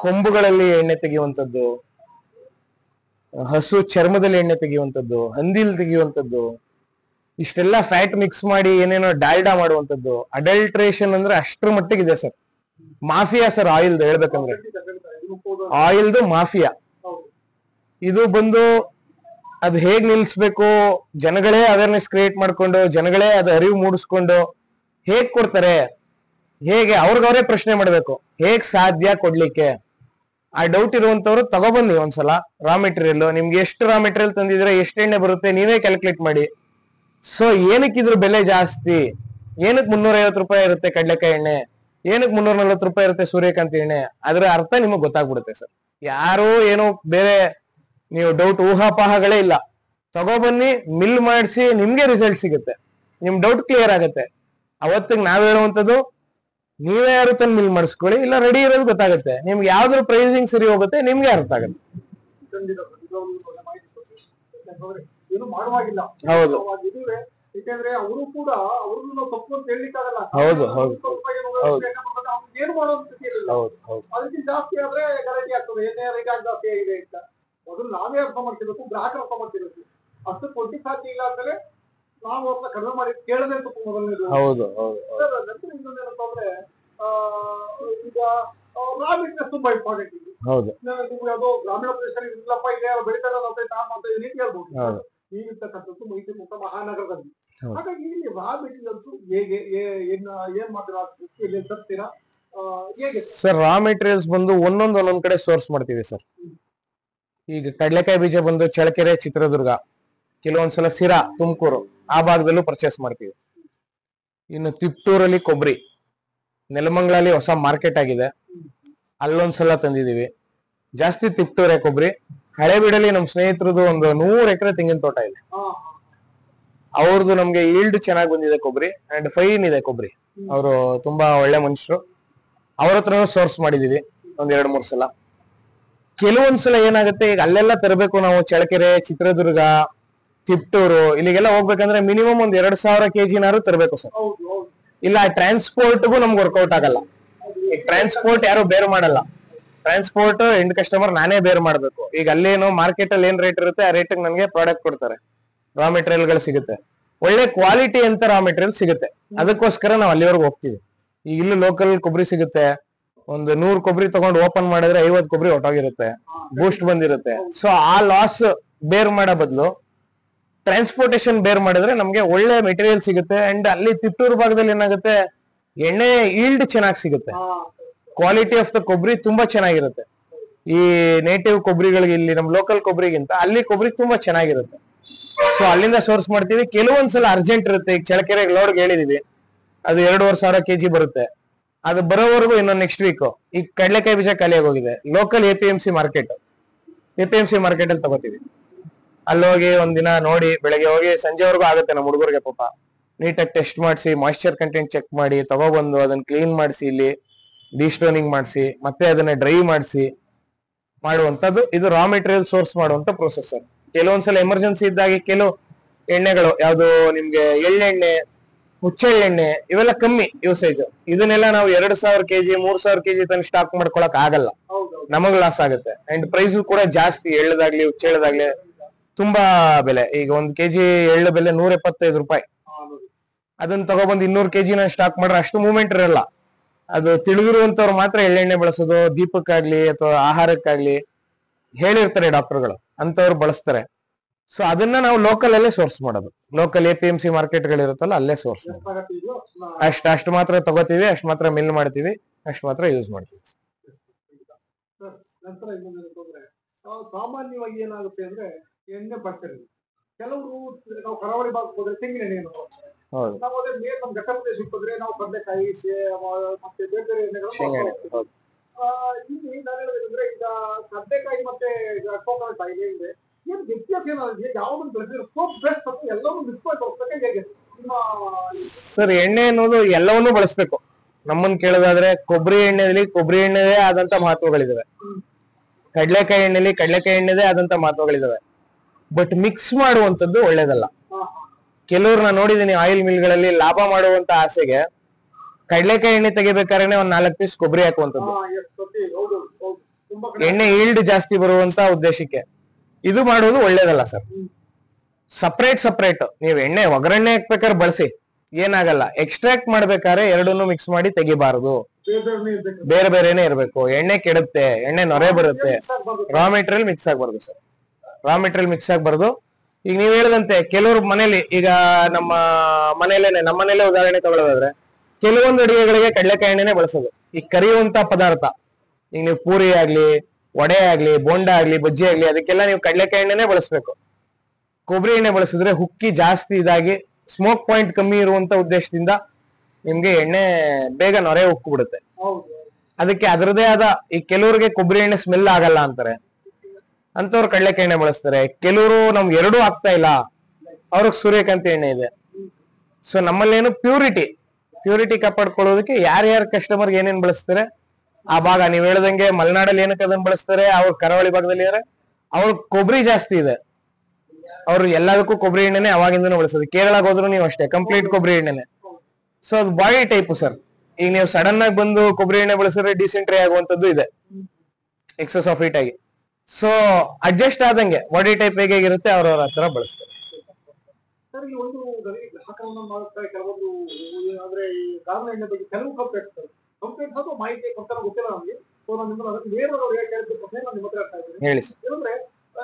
ಕೊಂಬುಗಳಲ್ಲಿ ಎಣ್ಣೆ ತೆಗೆಯುವಂಥದ್ದು, ಹಸು ಚರ್ಮದಲ್ಲಿ ಎಣ್ಣೆ ತೆಗೆಯುವಂಥದ್ದು, ಹಂದಿಲ್ ತೆಗೆಯುವಂಥದ್ದು, ಇಷ್ಟೆಲ್ಲ ಫ್ಯಾಟ್ ಮಿಕ್ಸ್ ಮಾಡಿ ಏನೇನೋ ಡಾಲ್ಡಾ ಮಾಡುವಂಥದ್ದು. ಅಡಲ್ಟ್ರೇಷನ್ ಅಂದ್ರೆ ಅಷ್ಟರ ಮಟ್ಟಿಗಿದೆ ಸರ್. ಮಾಫಿಯಾ ಸರ್ ಆಯಿಲ್ದು ಹೇಳ್ಬೇಕಂದ್ರೆ, ಆಯಿಲ್ದು ಮಾಫಿಯಾ. ಇದು ಬಂದು ಅದ್ ಹೇಗ್ ನಿಲ್ಸ್ಬೇಕು, ಜನಗಳೇ ಅವೇರ್ನೆಸ್ ಕ್ರಿಯೇಟ್ ಮಾಡ್ಕೊಂಡು, ಜನಗಳೇ ಅದ ಅರಿವು ಮೂಡಿಸ್ಕೊಂಡು ಹೇಗ್ ಕೊಡ್ತಾರೆ, ಹೇಗೆ ಅವ್ರಿಗವ್ರೇ ಪ್ರಶ್ನೆ ಮಾಡ್ಬೇಕು, ಹೇಗ್ ಸಾಧ್ಯ ಕೊಡ್ಲಿಕ್ಕೆ. ಆ ಡೌಟ್ ಇರುವಂತವ್ರು ತಗೊಬನ್ನಿ ಒಂದ್ಸಲ ರಾ ಮೆಟೀರಿಯಲ್. ನಿಮ್ಗೆ ಎಷ್ಟು ರಾ ಮೆಟೀರಿಯಲ್ ತಂದಿದ್ರೆ ಎಷ್ಟು ಎಣ್ಣೆ ಬರುತ್ತೆ ನೀವೇ ಕ್ಯಾಲ್ಕುಲೇಟ್ ಮಾಡಿ. ಸೊ ಏನಕ್ಕೆ ಇದ್ರ ಬೆಲೆ ಜಾಸ್ತಿ? ಏನಕ್ಕೆ 350 ರೂಪಾಯಿ ಇರುತ್ತೆ ಕಡ್ಲೆಕಾಯಿ ಎಣ್ಣೆ, ಏನಕ್ಕೆ 340 ರೂಪಾಯಿ ಇರುತ್ತೆ ಸೂರ್ಯಕಾಂತಿ ಎಣ್ಣೆ? ಅದ್ರ ಅರ್ಥ ನಿಮಗ್ ಗೊತ್ತಾಗ್ಬಿಡುತ್ತೆ ಸರ್. ಯಾರು ಏನೋ ಬೇರೆ ನೀವು ಡೌಟ್ ಊಹಾಪಾಹಗಳೇ ಇಲ್ಲ. ತಗೊಬನ್ನಿ, ಮಿಲ್ ಮಾಡಿಸಿ, ನಿಮ್ಗೆ ರಿಸಲ್ಟ್ ಸಿಗುತ್ತೆ, ನಿಮ್ ಡೌಟ್ ಕ್ಲಿಯರ್ ಆಗುತ್ತೆ. ಅವತ್ತಿಗೆ ನಾವ್ ಹೇಳುವಂಥದ್ದು ನೀವೇ ಯಾರು ತಂದು ಮಿಲ್ ಮಾಡಿಸ್ಕೊಳ್ಳಿ, ಇಲ್ಲ ರೆಡಿ ಇರೋದು ಗೊತ್ತಾಗುತ್ತೆ. ನಿಮ್ಗೆ ಯಾವ್ದ್ರ ಪ್ರೈಸಿಂಗ್ ಸರಿ ಹೋಗುತ್ತೆ ನಿಮ್ಗೆ ಅರ್ಥ ಆಗುತ್ತೆ. ಏನು ಮಾಡುವಾಗಿಲ್ಲ. ಹೌದು, ಯಾಕಂದ್ರೆ ಅವರು ಕೂಡ ಅವ್ರನ್ನ ತಪ್ಪು ಅಂತ ಹೇಳಲಿಕ್ಕಾಗಲ್ಲ. ಹೌದು ಹೌದು ಏನು ಮಾಡೋ ಸ್ಥಿತಿ ಇರಲಿಲ್ಲ. ಹೌದು ಹೌದು. ಅದಕ್ಕೆ ಜಾಸ್ತಿ ಆದ್ರೆ ಗಲಾಟೆ ಆಗ್ತದೆ, ಎಣ್ಣೆ ರೇಟ್ ಜಾಸ್ತಿ ಆಗಿದೆ ಅಂತ. ಮೊದಲು ನಾವೇ ಅರ್ಥ ಮಾಡ್ತಿರ್ಬೇಕು, ಗ್ರಾಹಕರು ಅರ್ಥ ಮಾಡ್ತಿರ್ಬೇಕು. ಅಷ್ಟು ಕೊಡ್ಲಿಕ್ಕೆ ಸಾಧ್ಯ ಇಲ್ಲ ಅಂದ್ರೆ ನಾವು ಅವ್ರನ್ನ ಕಡಿಮೆ ಮಾಡಿ ಕೇಳದೆ ತಪ್ಪು ಮೊದಲನೇದು. ಹೌದು ಹೌದು. ನಂತರ ಇನ್ನೊಂದೇನಪ್ಪ ಅಂದ್ರೆ ಈಗ ರಾ ಮೆಟೀರಿಯಲ್ ತುಂಬಾ ಇಂಪಾರ್ಟೆಂಟ್ ಇದೆ. ಹೌದು, ಯಾವುದೋ ಗ್ರಾಮೀಣ ಪ್ರದೇಶದಲ್ಲಿ ಇಲ್ಲಪ್ಪ, ಇದೆ ಬೆಳಿತಾರೆ ನೀತಿ ಹೇಳ್ಬೋದು. ಈಗಿರ್ತಕ್ಕಂಥದ್ದು ಮೈಸೂರು ಮುಖ ಮಹಾನಗರದಲ್ಲಿ. ಹಾಗಾಗಿ ಇಲ್ಲಿ ರಾ ಮೆಟೀರಿಯಲ್ಸ್ ಹೇಗೆ ಏನ್ ಮಾಡ್ತೀರಾ, ತರ್ತೀರಾ ಹೇಗೆ ಸರ್? ರಾ ಮೆಟೀರಿಯಲ್ಸ್ ಬಂದು ಒಂದೊಂದ್ ಕಡೆ ಸೋರ್ಸ್ ಮಾಡ್ತೀವಿ ಸರ್. ಈಗ ಕಡ್ಲೆಕಾಯಿ ಬೀಜ ಬಂದು ಚಳ್ಳಕೆರೆ, ಚಿತ್ರದುರ್ಗ, ಕೆಲವೊಂದ್ಸಲ ಸಿರಾ, ತುಮಕೂರು ಆ ಭಾಗದಲ್ಲೂ ಪರ್ಚೇಸ್ ಮಾಡ್ತೀವಿ. ಇನ್ನು ತಿಪ್ಟೂರಲ್ಲಿ ಕೊಬ್ಬರಿ, ನೆಲಮಂಗಲಲ್ಲಿ ಹೊಸ ಮಾರ್ಕೆಟ್ ಆಗಿದೆ, ಅಲ್ಲೊಂದ್ಸಲ ತಂದಿದೀವಿ. ಜಾಸ್ತಿ ತಿಪ್ಟೂರೇ ಕೊಬ್ಬರಿ. ಹಳೆಬೀಡಲ್ಲಿ ನಮ್ ಸ್ನೇಹಿತರದು ಒಂದು 100 ಎಕರೆ ತೆಂಗಿನ ತೋಟ ಇದೆ. ಅವ್ರದ್ದು ನಮ್ಗೆ ಈಲ್ಡ್ ಚೆನ್ನಾಗಿ ಬಂದಿದೆ ಕೊಬ್ಬರಿ, ಅಂಡ್ ಫೈನ್ ಇದೆ ಕೊಬ್ಬರಿ. ಅವರು ತುಂಬಾ ಒಳ್ಳೆ ಮನುಷ್ಯರು. ಅವ್ರ ಹತ್ರನೂ ಸೋರ್ಸ್ ಮಾಡಿದೀವಿ ಒಂದ್ 2-3 ಸಲ. ಕೆಲವೊಂದ್ಸಲ ಏನಾಗುತ್ತೆ, ಈಗ ಅಲ್ಲೆಲ್ಲ ತರಬೇಕು ನಾವು, ಚಳ್ಳಕೆರೆ, ಚಿತ್ರದುರ್ಗ, ತಿಪ್ಟೂರು ಇಲ್ಲಿಗೆಲ್ಲ ಹೋಗ್ಬೇಕಂದ್ರೆ ಮಿನಿಮಮ್ ಒಂದ್ 2000 ಕೆಜಿನಾರು ತರಬೇಕು ಸರ್. ಇಲ್ಲ ಟ್ರಾನ್ಸ್ಪೋರ್ಟ್ಗೂ ನಮ್ಗೆ ವರ್ಕೌಟ್ ಆಗಲ್ಲ. ಈಗ ಟ್ರಾನ್ಸ್ಪೋರ್ಟ್ ಯಾರು ಬೇರೆ ಮಾಡಲ್ಲ. ಟ್ರಾನ್ಸ್ಪೋರ್ಟ್ ಎಂಡ್ ಕಸ್ಟಮರ್ ನಾನೇ ಬೇರ್ ಮಾಡ್ಬೇಕು. ಈಗ ಅಲ್ಲೇನೋ ಮಾರ್ಕೆಟ್ ಅಲ್ಲಿ ಏನ್ ರೇಟ್ ಇರುತ್ತೆ ಆ ರೇಟ್ ನನಗೆ ಪ್ರಾಡಕ್ಟ್ ಕೊಡ್ತಾರೆ. ರಾ ಮೆಟೀರಿಯಲ್ ಗಳು ಸಿಗುತ್ತೆ, ಒಳ್ಳೆ ಕ್ವಾಲಿಟಿ ಅಂತ ರಾ ಮೆಟೀರಿಯಲ್ ಸಿಗುತ್ತೆ. ಅದಕ್ಕೋಸ್ಕರ ನಾವು ಅಲ್ಲಿವರೆಗೂ ಹೋಗ್ತೀವಿ. ಈಗ ಇಲ್ಲಿ ಲೋಕಲ್ ಕೊಬ್ಬರಿ ಸಿಗುತ್ತೆ, ಒಂದು 100 ಕೊಬ್ಬರಿ ತಗೊಂಡು ಓಪನ್ ಮಾಡಿದ್ರೆ 50 ಕೊಬ್ಬರಿ ಹೊಟ್ಟೋಗಿರುತ್ತೆ, ಬೂಸ್ಟ್ ಬಂದಿರುತ್ತೆ. ಸೊ ಆ ಲಾಸ್ ಬೇರ್ ಮಾಡೋ ಬದಲು ಟ್ರಾನ್ಸ್ಪೋರ್ಟೇಶನ್ ಬೇರ್ ಮಾಡಿದ್ರೆ ನಮ್ಗೆ ಒಳ್ಳೆ ಮೆಟೀರಿಯಲ್ ಸಿಗುತ್ತೆ. ಅಂಡ್ ಅಲ್ಲಿ ತಿಪ್ಟೂರು ಭಾಗದಲ್ಲಿ ಏನಾಗುತ್ತೆ, ಎಣ್ಣೆ ಈಲ್ಡ್ ಚೆನ್ನಾಗಿ ಸಿಗುತ್ತೆ, ಕ್ವಾಲಿಟಿ ಆಫ್ ದ ಕೊಬ್ಬರಿ ತುಂಬಾ ಚೆನ್ನಾಗಿರುತ್ತೆ. ಈ ನೇಟಿವ್ ಕೊಬ್ಬರಿಗಳಿಗೆ, ಇಲ್ಲಿ ನಮ್ ಲೋಕಲ್ ಕೊಬ್ಬರಿಗಿಂತ ಅಲ್ಲಿ ಕೊಬ್ಬರಿ ತುಂಬಾ ಚೆನ್ನಾಗಿರುತ್ತೆ. ಸೊ ಅಲ್ಲಿಂದ ಸೋರ್ಸ್ ಮಾಡ್ತೀವಿ. ಕೆಲವೊಂದ್ಸಲ ಅರ್ಜೆಂಟ್ ಇರುತ್ತೆ. ಈಗ ಚಳ್ಳಕೆರೆ ಲೋಡ್ಗೆ ಹೇಳಿದೀವಿ, ಅದು 2500 ಕೆಜಿ ಬರುತ್ತೆ. ಅದು ಬರೋವರೆಗೂ ಇನ್ನೊಂದು ನೆಕ್ಸ್ಟ್ ವೀಕ್ ಈ ಕಡಲೆಕಾಯಿ ಬೀಜ ಖಾಲಿಯಾಗಿ ಹೋಗಿದೆ. ಲೋಕಲ್ APMC ಮಾರ್ಕೆಟ್ ಅಲ್ಲಿ ತಗೋತೀವಿ. ಅಲ್ಲಿ ಹೋಗಿ ಒಂದಿನ ನೋಡಿ, ಬೆಳಗ್ಗೆ ಹೋಗಿ ಸಂಜೆವರೆಗೂ ಆಗುತ್ತೆ ನಮ್ಮ ಹುಡುಗರಿಗೆ ಪಾಪ. ನೀಟಾಗಿ ಟೆಸ್ಟ್ ಮಾಡಿಸಿ, ಮಾಯಿಶ್ಚರ್ ಕಂಟೆಂಟ್ ಚೆಕ್ ಮಾಡಿ ತಗೊಬಂದು ಅದನ್ನ ಕ್ಲೀನ್ ಮಾಡಿಸಿ, ಇಲ್ಲಿ ಡಿಸ್ಟೋನಿಂಗ್ ಮಾಡಿಸಿ, ಮತ್ತೆ ಅದನ್ನ ಡ್ರೈ ಮಾಡಿಸಿ ಮಾಡುವಂತದ್ದು. ಇದು ರಾ ಮೆಟೀರಿಯಲ್ ಸೋರ್ಸ್ ಮಾಡುವಂತ ಪ್ರೊಸೆಸರ್. ಕೆಲವೊಂದ್ಸಲ ಎಮರ್ಜೆನ್ಸಿ ಇದ್ದಾಗೆ ಕೆಲವು ಎಣ್ಣೆಗಳು, ಯಾವ್ದು ನಿಮ್ಗೆ ಎಳ್ಳೆಣ್ಣೆ, ಹುಚ್ಚೆಳ್ಳೆಣ್ಣೆ, ಇವೆಲ್ಲ ಕಮ್ಮಿ ಯೂಸೇಜ್. ಇದನ್ನೆಲ್ಲ ನಾವು 2000 kg 3000 kg ತನಕ ಸ್ಟಾಕ್ ಮಾಡ್ಕೊಳಕ್ ಆಗಲ್ಲ, ನಮಗ್ ಲಾಸ್ ಆಗುತ್ತೆ. ಅಂಡ್ ಪ್ರೈಸ್ ಕೂಡ ಜಾಸ್ತಿ. ಎಳ್ಳದಾಗ್ಲಿ ಹುಚ್ಚೆಳ್ಳದಾಗ್ಲಿ ತುಂಬಾ ಬೆಲೆ. ಈಗ 1 kg ಎಳ್ಳು ಬೆಲೆ 175 ರೂಪಾಯಿ. ಅದನ್ನ ತಗೊಬಂದು 200 kg ಸ್ಟಾಕ್ ಮಾಡ್ರೆ ಅಷ್ಟು ಮೂವ್ಮೆಂಟ್ ಇರಲ್ಲ. ಅದು ತಿಳಿದಿರುವಂತವ್ರು ಮಾತ್ರ ಎಳ್ಳೆಣ್ಣೆ ಬಳಸೋದು, ದೀಪಕ್ಕಾಗ್ಲಿ ಅಥವಾ ಆಹಾರಕ್ಕಾಗ್ಲಿ ಹೇಳಿರ್ತಾರೆ ಡಾಕ್ಟರ್ಗಳು, ಅಂತವ್ರು ಬಳಸ್ತಾರೆ. ಸೊ ಅದನ್ನ ನಾವು ಲೋಕಲ್ ಅಲ್ಲೇ ಸೋರ್ಸ್ ಮಾಡೋದು. ಲೋಕಲ್ APMC ಮಾರ್ಕೆಟ್ ಗಳಿರುತ್ತಲ್ಲ, ಅಲ್ಲೇ ಸೋರ್ಸ್ ಮಾಡೋದು. ಅಷ್ಟು ಮಾತ್ರ ತಗೋತೀವಿ, ಅಷ್ಟು ಮಾತ್ರ ಮಿಲ್ ಮಾಡ್ತೀವಿ, ಅಷ್ಟು ಮಾತ್ರ ಯೂಸ್ ಮಾಡ್ತೀವಿ. ನಂತರ ಸಾಮಾನ್ಯವಾಗಿ ಏನಾಗುತ್ತೆ ಅಂದ್ರೆ ಎಣ್ಣೆ ಬರ್ತಾರೆ ಕೆಲವರು, ನಾವು ಕರಾವಳಿ ಭಾಗಕ್ಕೆ ಹೋದ್ರೆ ತೆಂಗಿನ ಎಣ್ಣೆ, ನಾವು ಅದೇ ಮೇಲ್ ನಮ್ ಘಟ್ಟ ಪ್ರದೇಶಕ್ಕೆ ಹೋದ್ರೆ ನಾವು ಕಡಲೆಕಾಯಿ ಮತ್ತೆ ಬೇರೆ ಬೇರೆ ಎಣ್ಣೆಗಳು. ಇಲ್ಲಿ ನಾನು ಹೇಳೋದಂದ್ರೆ ಈಗ ಕಡಲೆಕಾಯಿ ಮತ್ತೆ ಕೋಕೋನಟ್ ಆಯಿಲ್ ಇದೆ, ಏನ್ ವ್ಯತ್ಯಾಸ ಏನಾದ್ರೆ ಯಾವ್ದು ಬೆಳೆಸಿದ್ರೆ ಸೋಪ್ ಬೆಸ್ಟ್ ಅಂತ ಎಲ್ಲವೂ ಮಿಕ್ಸ್ ಮಾಡಿ ಹೋಗ್ತಕ್ಕೆ ಹೇಗೆ? ಸರ್, ಎಣ್ಣೆ ಅನ್ನೋದು ಎಲ್ಲವನ್ನೂ ಬಳಸ್ಬೇಕು. ನಮ್ಮನ್ನ ಕೇಳೋದಾದ್ರೆ ಕೊಬ್ಬರಿ ಎಣ್ಣೆಯಲ್ಲಿ ಕೊಬ್ಬರಿ ಎಣ್ಣೆದೇ ಆದಂತ ಮಹತ್ವಗಳಿದಾವೆ, ಕಡಲೆಕಾಯಿ ಎಣ್ಣೆದೇ ಆದಂತ ಮಹತ್ವಗಳಿದಾವೆ. ಬಟ್ ಮಿಕ್ಸ್ ಮಾಡುವಂತದ್ದು ಒಳ್ಳೇದಲ್ಲ. ಕೆಲವ್ರನ್ನ ನೋಡಿದೀನಿ ಆಯಿಲ್ ಮಿಲ್ಗಳಲ್ಲಿ ಲಾಭ ಮಾಡುವಂತ ಆಸೆಗೆ ಕಡಲೆಕಾಯಿ ಎಣ್ಣೆ ತೆಗಿಬೇಕಾದ್ರೆ ಒಂದ್ 4 ಪೀಸ್ ಕೊಬ್ಬರಿ ಹಾಕುವಂತದ್ದು, ಎಣ್ಣೆ ಈಲ್ಡ್ ಜಾಸ್ತಿ ಬರುವಂತ ಉದ್ದೇಶಕ್ಕೆ. ಇದು ಮಾಡುವುದು ಒಳ್ಳೇದಲ್ಲ ಸರ್. ಸಪ್ರೇಟ್ ನೀವು ಎಣ್ಣೆ ಒಗ್ಗರಣೆ ಹಾಕ್ಬೇಕಾದ್ರೆ ಬಳಸಿ, ಏನಾಗಲ್ಲ. ಎಕ್ಸ್ಟ್ರಾಕ್ಟ್ ಮಾಡ್ಬೇಕಾದ್ರೆ ಎರಡನ್ನೂ ಮಿಕ್ಸ್ ಮಾಡಿ ತೆಗಿಬಾರದು, ಬೇರೆ ಬೇರೆನೆ ಇರ್ಬೇಕು. ಎಣ್ಣೆ ಕೆಡುತ್ತೆ, ಎಣ್ಣೆ ನೊರೆ ಬರುತ್ತೆ. ರಾ ಮೆಟೀರಿಯಲ್ ಮಿಕ್ಸ್ ಆಗ್ಬಾರ್ದು ಸರ್, ರಾ ಮೆಟೀರಿಯಲ್ ಮಿಕ್ಸ್ ಆಗ್ಬಾರ್ದು. ಈಗ ನೀವ್ ಹೇಳಿದಂತೆ ಕೆಲವ್ರ ಮನೇಲಿ, ಈಗ ನಮ್ಮ ಮನೇಲೆ ಉದಾಹರಣೆ ತಗೊಳ್ಳೋದಾದ್ರೆ, ಕೆಲವೊಂದು ಅಡಿಗೆಗಳಿಗೆ ಕಡಲೆಕಾಯಿ ಎಣ್ಣೆನೆ ಬಳಸೋದು. ಈ ಕರಿಯುವಂತ ಪದಾರ್ಥ, ಈಗ ನೀವು ಪೂರಿ ಆಗ್ಲಿ, ವಡೆ ಆಗ್ಲಿ, ಬೋಂಡ ಆಗ್ಲಿ, ಬಜ್ಜಿ ಆಗ್ಲಿ, ಅದಕ್ಕೆಲ್ಲ ನೀವು ಕಡಲೆಕಾಯಿ ಎಣ್ಣೆನೆ ಬಳಸ್ಬೇಕು. ಕೊಬ್ಬರಿ ಎಣ್ಣೆ ಬಳಸಿದ್ರೆ ಹುಕ್ಕಿ ಜಾಸ್ತಿ ಇದಾಗಿ ಸ್ಮೋಕ್ ಪಾಯಿಂಟ್ ಕಮ್ಮಿ ಇರುವಂತ ಉದ್ದೇಶದಿಂದ ನಿಮ್ಗೆ ಎಣ್ಣೆ ಬೇಗ ನೊರೆ ಉಕ್ಕು ಬಿಡುತ್ತೆ. ಅದಕ್ಕೆ ಅದರದೇ ಆದ, ಈ ಕೆಲವ್ರಿಗೆ ಕೊಬ್ಬರಿ ಎಣ್ಣೆ ಸ್ಮೆಲ್ ಆಗಲ್ಲ ಅಂತಾರೆ, ಅಂತವ್ರು ಕಡಲೆಕಾಯಿ ಎಣ್ಣೆ ಬಳಸ್ತಾರೆ. ಕೆಲವರು ನಮ್ಗೆ ಎರಡೂ ಆಗ್ತಾ ಇಲ್ಲ, ಅವ್ರಿಗೆ ಸೂರ್ಯಕಾಂತಿ ಎಣ್ಣೆ ಇದೆ. ಸೊ ನಮ್ಮಲ್ಲೇನು ಪ್ಯೂರಿಟಿ ಕಾಪಾಡ್ಕೊಳ್ಳೋದಕ್ಕೆ ಯಾರ್ಯಾರ ಕಸ್ಟಮರ್ಗೆ ಏನೇನ್ ಬಳಸ್ತಾರೆ ಆ ಭಾಗ, ನೀವ್ ಹೇಳ್ದಂಗೆ ಮಲೆನಾಡಲ್ಲಿ ಏನಕ್ಕೆ ಅದನ್ನ ಬಳಸ್ತಾರೆ, ಅವ್ರ ಕರಾವಳಿ ಭಾಗದಲ್ಲಿ ಅವ್ರ ಕೊಬ್ಬರಿ ಜಾಸ್ತಿ ಇದೆ, ಅವ್ರು ಎಲ್ಲದಕ್ಕೂ ಕೊಬ್ಬರಿ ಎಣ್ಣೆನೆ ಅವಾಗಿಂದನೂ ಬಳಸೋದು. ಕೇರಳಕ್ಕೆ ಹೋದ್ರು ನೀವು ಅಷ್ಟೇ, ಕಂಪ್ಲೀಟ್ ಕೊಬ್ಬರಿ ಎಣ್ಣೆನೆ. ಸೊ ಅದು ಬಾಡಿ ಟೈಪ್ ಸರ್. ಈಗ ನೀವು ಸಡನ್ ಆಗಿ ಬಂದು ಕೊಬ್ಬರಿ ಎಣ್ಣೆ ಬಳಸಿದ್ರೆ ಡಿಸೆಂಟ್ರಿ ಆಗುವಂತದ್ದು ಇದೆ, ಎಕ್ಸಸ್ ಆಫ್ ಹೀಟ್ ಆಗಿ. ಸೊ ಅಡ್ಜಸ್ಟ್ ಆದಂಗೆ ಬಾಡಿ ಟೈಪ್ ಹೇಗಿರುತ್ತೆ ಅವ್ರವ್ರ ಹತ್ರ ಬಳಸ್ತಾರೆ. ಸರ್, ಈ ಒಂದು ಗ್ರಾಹಕರನ್ನ ಮಾಡುತ್ತಾರೆ ಕೆಲವೊಂದು, ಅಂದ್ರೆ ಈ ಕಾರಣ ಎಣ್ಣೆ ಬಗ್ಗೆ ಕೆಲವು ಕಂಪ್ಲೇಂಟ್ಸ್ ಅಥವಾ ಮಾಹಿತಿ ಕೊಡ್ತಾರ ಗೊತ್ತಿಲ್ಲ ನಮಗೆ. ಸೊ ನಾನು ನಿಮ್ಮನ್ನ ನೇರವಾಗಿ ಕೇಳ್ತಿರ್ತೇನೆ, ನಾನು ನಿಮ್ಮ ಹತ್ರ ಹೇಳ್ತಾ ಇದ್ದೀನಿ. ಹೇಳಿ ಸರ್. ಏನಂದ್ರೆ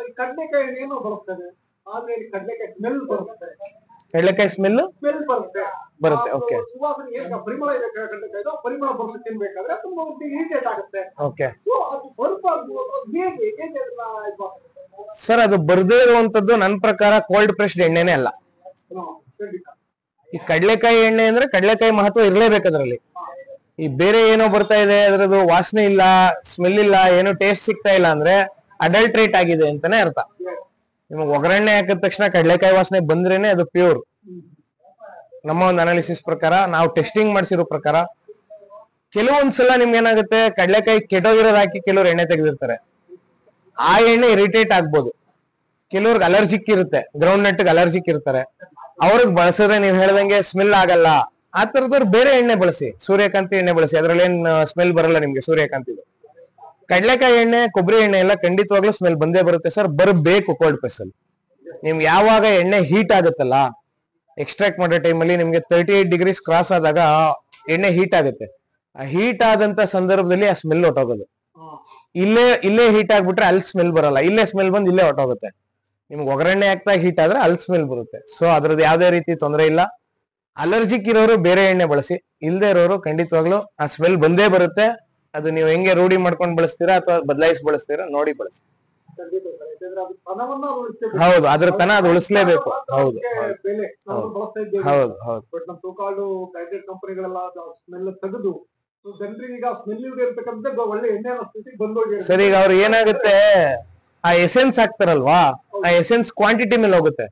ಈ ಕಡಲೆಕಾಯಿ ಎಣ್ಣೆಯನ್ನು ಬಳಸ್ತೇನೆ, ಆದ್ರೆ ಕಡಲೆಕಾಯಿ ಸ್ಮೆಲ್ ಬರುತ್ತೆ. ಕಡಲೆಕಾಯಿ ಸ್ಮೆಲ್ ಬರುತ್ತೆ. ಓಕೆ. ಸುವಾಸನೆ ಏನು ಪರಿಮಳ ಇದೆ ಕಡಲೆಕಾಯಿದು, ಪರಿಮಳ ಬರುತ್ತೆ ತಿನ್ಬೇಕಾದ್ರೆ ತುಂಬಾ ಇರಿಟೇಟ್ ಆಗುತ್ತೆ. ಓಕೆ. ಅದು ಬರಬಾರ್ದು, ಹೇಗೆ ಸರ್, ಅದು ಬರ್ದೇ ಇರುವಂತದ್ದು ನನ್ನ ಪ್ರಕಾರ ಕೋಲ್ಡ್ ಪ್ರೆಸ್ಡ್ ಎಣ್ಣೆನೆ ಅಲ್ಲ. ಈ ಕಡಲೆಕಾಯಿ ಎಣ್ಣೆ ಅಂದ್ರೆ ಕಡಲೆಕಾಯಿ ಮಹತ್ವ ಇರ್ಲೇಬೇಕು ಅದ್ರಲ್ಲಿ. ಈ ಬೇರೆ ಏನೋ ಬರ್ತಾ ಇದೆ, ಅದ್ರದ್ದು ವಾಸನೆ ಇಲ್ಲ, ಸ್ಮೆಲ್ ಇಲ್ಲ, ಏನೋ ಟೇಸ್ಟ್ ಸಿಗ್ತಾ ಇಲ್ಲ ಅಂದ್ರೆ ಅಡಲ್ಟ್ರೇಟ್ ಆಗಿದೆ ಅಂತಾನೆ ಅರ್ಥ. ನಿಮಗೆ ಒಗ್ಗರಣೆ ಹಾಕಿದ ತಕ್ಷಣ ಕಡಲೆಕಾಯಿ ವಾಸನೆ ಬಂದ್ರೇನೆ ಅದು ಪ್ಯೂರ್. ನಮ್ಮ ಒಂದು ಅನಾಲಿಸಿಸ್ ಪ್ರಕಾರ, ನಾವು ಟೆಸ್ಟಿಂಗ್ ಮಾಡಿಸಿರೋ ಪ್ರಕಾರ, ಕೆಲವೊಂದ್ಸಲ ನಿಮ್ಗೆ ಏನಾಗುತ್ತೆ, ಕಡಲೆಕಾಯಿ ಕೆಟ್ಟೋಗಿರೋದು ಹಾಕಿ ಕೆಲವ್ರು ಎಣ್ಣೆ ತೆಗೆದಿರ್ತಾರೆ, ಆ ಎಣ್ಣೆ ಇರಿಟೇಟ್ ಆಗ್ಬೋದು. ಕೆಲವ್ರಿಗೆ ಅಲರ್ಜಿಕ್ ಇರುತ್ತೆ, ಗ್ರೌಂಡ್ ನಟ್ಗೆ ಅಲರ್ಜಿಕ್ ಇರ್ತಾರೆ, ಅವ್ರಿಗೆ ಬಳಸಿದ್ರೆ ನೀವ್ ಹೇಳ್ದಂಗೆ ಸ್ಮೆಲ್ ಆಗಲ್ಲ. ಆ ತರದವ್ರು ಬೇರೆ ಎಣ್ಣೆ ಬಳಸಿ, ಸೂರ್ಯಕಾಂತಿ ಎಣ್ಣೆ ಬಳಸಿ, ಅದ್ರಲ್ಲಿ ಏನ್ ಸ್ಮೆಲ್ ಬರಲ್ಲ ನಿಮ್ಗೆ ಸೂರ್ಯಕಾಂತಿದು. ಕಡಲೆಕಾಯಿ ಎಣ್ಣೆ, ಕೊಬ್ಬರಿ ಎಣ್ಣೆ ಎಲ್ಲ ಖಂಡಿತವಾಗ್ಲೂ ಸ್ಮೆಲ್ ಬಂದೇ ಬರುತ್ತೆ ಸರ್, ಬರಬೇಕು ಕೋಲ್ಡ್ ಪ್ರೆಸ್ ಅಲ್ಲಿ. ನಿಮ್ಗೆ ಯಾವಾಗ ಎಣ್ಣೆ ಹೀಟ್ ಆಗುತ್ತಲ್ಲ, ಎಕ್ಸ್ಟ್ರಾಕ್ಟ್ ಮಾಡೋ ಟೈಮಲ್ಲಿ ನಿಮ್ಗೆ 38 ಡಿಗ್ರೀಸ್ ಕ್ರಾಸ್ ಆದಾಗ ಎಣ್ಣೆ ಹೀಟ್ ಆಗುತ್ತೆ. ಆ ಹೀಟ್ ಆದಂತ ಸಂದರ್ಭದಲ್ಲಿ ಆ ಸ್ಮೆಲ್ ಹೊಟ್ಟೋಗೋದು. ಇಲ್ಲೇ ಹೀಟ್ ಆಗ್ಬಿಟ್ರೆ ಅಲ್ಲಿ ಸ್ಮೆಲ್ ಬರಲ್ಲ, ಇಲ್ಲೇ ಸ್ಮೆಲ್ ಬಂದು ಇಲ್ಲೇ ಹೊಟ್ಟೋಗುತ್ತೆ. ನಿಮ್ಗೆ ಒಗ್ಗರಣೆ ಆಗ್ತಾ ಹೀಟ್ ಆದ್ರೆ ಅಲ್ಲಿ ಸ್ಮೆಲ್ ಬರುತ್ತೆ. ಸೊ ಅದ್ರದ್ದು ಯಾವ್ದೇ ರೀತಿ ತೊಂದರೆ ಇಲ್ಲ. ಅಲರ್ಜಿಕ್ ಇರೋರು ಬೇರೆ ಎಣ್ಣೆ ಬಳಸಿ, ಇಲ್ದೇ ಇರೋರು ಖಂಡಿತವಾಗ್ಲೂ ಆ ಸ್ಮೆಲ್ ಬಂದೇ ಬರುತ್ತೆ. ಅದು ನೀವು ಹೆಂಗೆ ರೂಢಿ ಮಾಡ್ಕೊಂಡು ಬಳಸ್ತೀರಾ ಅಥವಾ ಬದಲಾಯಿಸಿ ಬಳಸ್ತೀರಾ ನೋಡಿ ಬಳಸಿ. ಹೌದು, ಅದ್ರ ತನ ಅದು ಉಳಿಸ್ಲೇಬೇಕು. ಹೌದು ಹೌದು ಹೌದು ಹೌದು. ಕಂಪನಿಗಳೆಲ್ಲ ಸ್ಮೆಲ್ ತೆಗೆದು ಜನರಿಗೆ ಈಗ ಸ್ಮೆಲ್ ಇರ್ತಕ್ಕಂಥ ಒಳ್ಳೆ ಎಣ್ಣೆ ಅನ್ನೋ ಸ್ಥಿತಿಗೆ ಬಂದೋಗಿ ಸರ್ ಈಗ ಅವ್ರು ಏನಾಗುತ್ತೆ ಆ ಎಸೆನ್ಸ್ ಹಾಕ್ತಾರಲ್ವಾ, ಆ ಎಸೆನ್ಸ್ ಕ್ವಾಂಟಿಟಿ ಮೇಲೆ ಹೋಗುತ್ತೆ.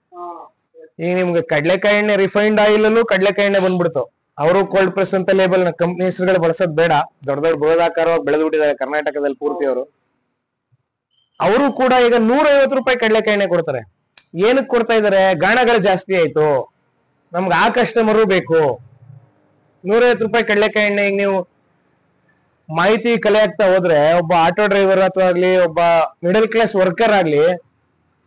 ಈಗ ನಿಮ್ಗೆ ಕಡ್ಲೆಕಾಯಿ ಎಣ್ಣೆ ರಿಫೈನ್ಡ್ ಆಯಿಲ್ ಅಲ್ಲೂ ಕಡ್ಲೆಕಾಯಿ ಎಣ್ಣೆ ಬಂದ್ಬಿಡ್ತು. ಅವರು ಕೋಲ್ಡ್ ಪ್ರೆಸ್ ಅಂತ ಲೇಬಲ್ ಕಂಪ್ನಿ ಹೆಸರುಗಳು ಬಳಸೋದ್ ಬೇಡ, ದೊಡ್ಡ ದೊಡ್ಡ ಬೃಹದಾಕಾರವಾಗಿ ಬೆಳೆದು ಬಿಟ್ಟಿದ್ದಾರೆ ಕರ್ನಾಟಕದಲ್ಲಿ ಪೂರ್ತಿ. ಅವರು ಕೂಡ ಈಗ 150 ರೂಪಾಯಿ ಕಡ್ಲೆಕಾಯಿ ಎಣ್ಣೆ ಕೊಡ್ತಾರೆ. ಏನಕ್ಕೆ ಕೊಡ್ತಾ ಇದಾರೆ? ಗಾಣಗಳು ಜಾಸ್ತಿ ಆಯ್ತು, ನಮ್ಗೆ ಆ ಕಸ್ಟಮರು ಬೇಕು. 150 ರೂಪಾಯಿ ಕಡ್ಲೆಕಾಯಿ ಎಣ್ಣೆ ಈಗ ನೀವು ಮಾಹಿತಿ ಕಲೆ ಆಗ್ತಾ ಹೋದ್ರೆ ಒಬ್ಬ ಆಟೋ ಡ್ರೈವರ್ ಅಥವಾ ಆಗ್ಲಿ, ಒಬ್ಬ ಮಿಡಲ್ ಕ್ಲಾಸ್ ವರ್ಕರ್ ಆಗ್ಲಿ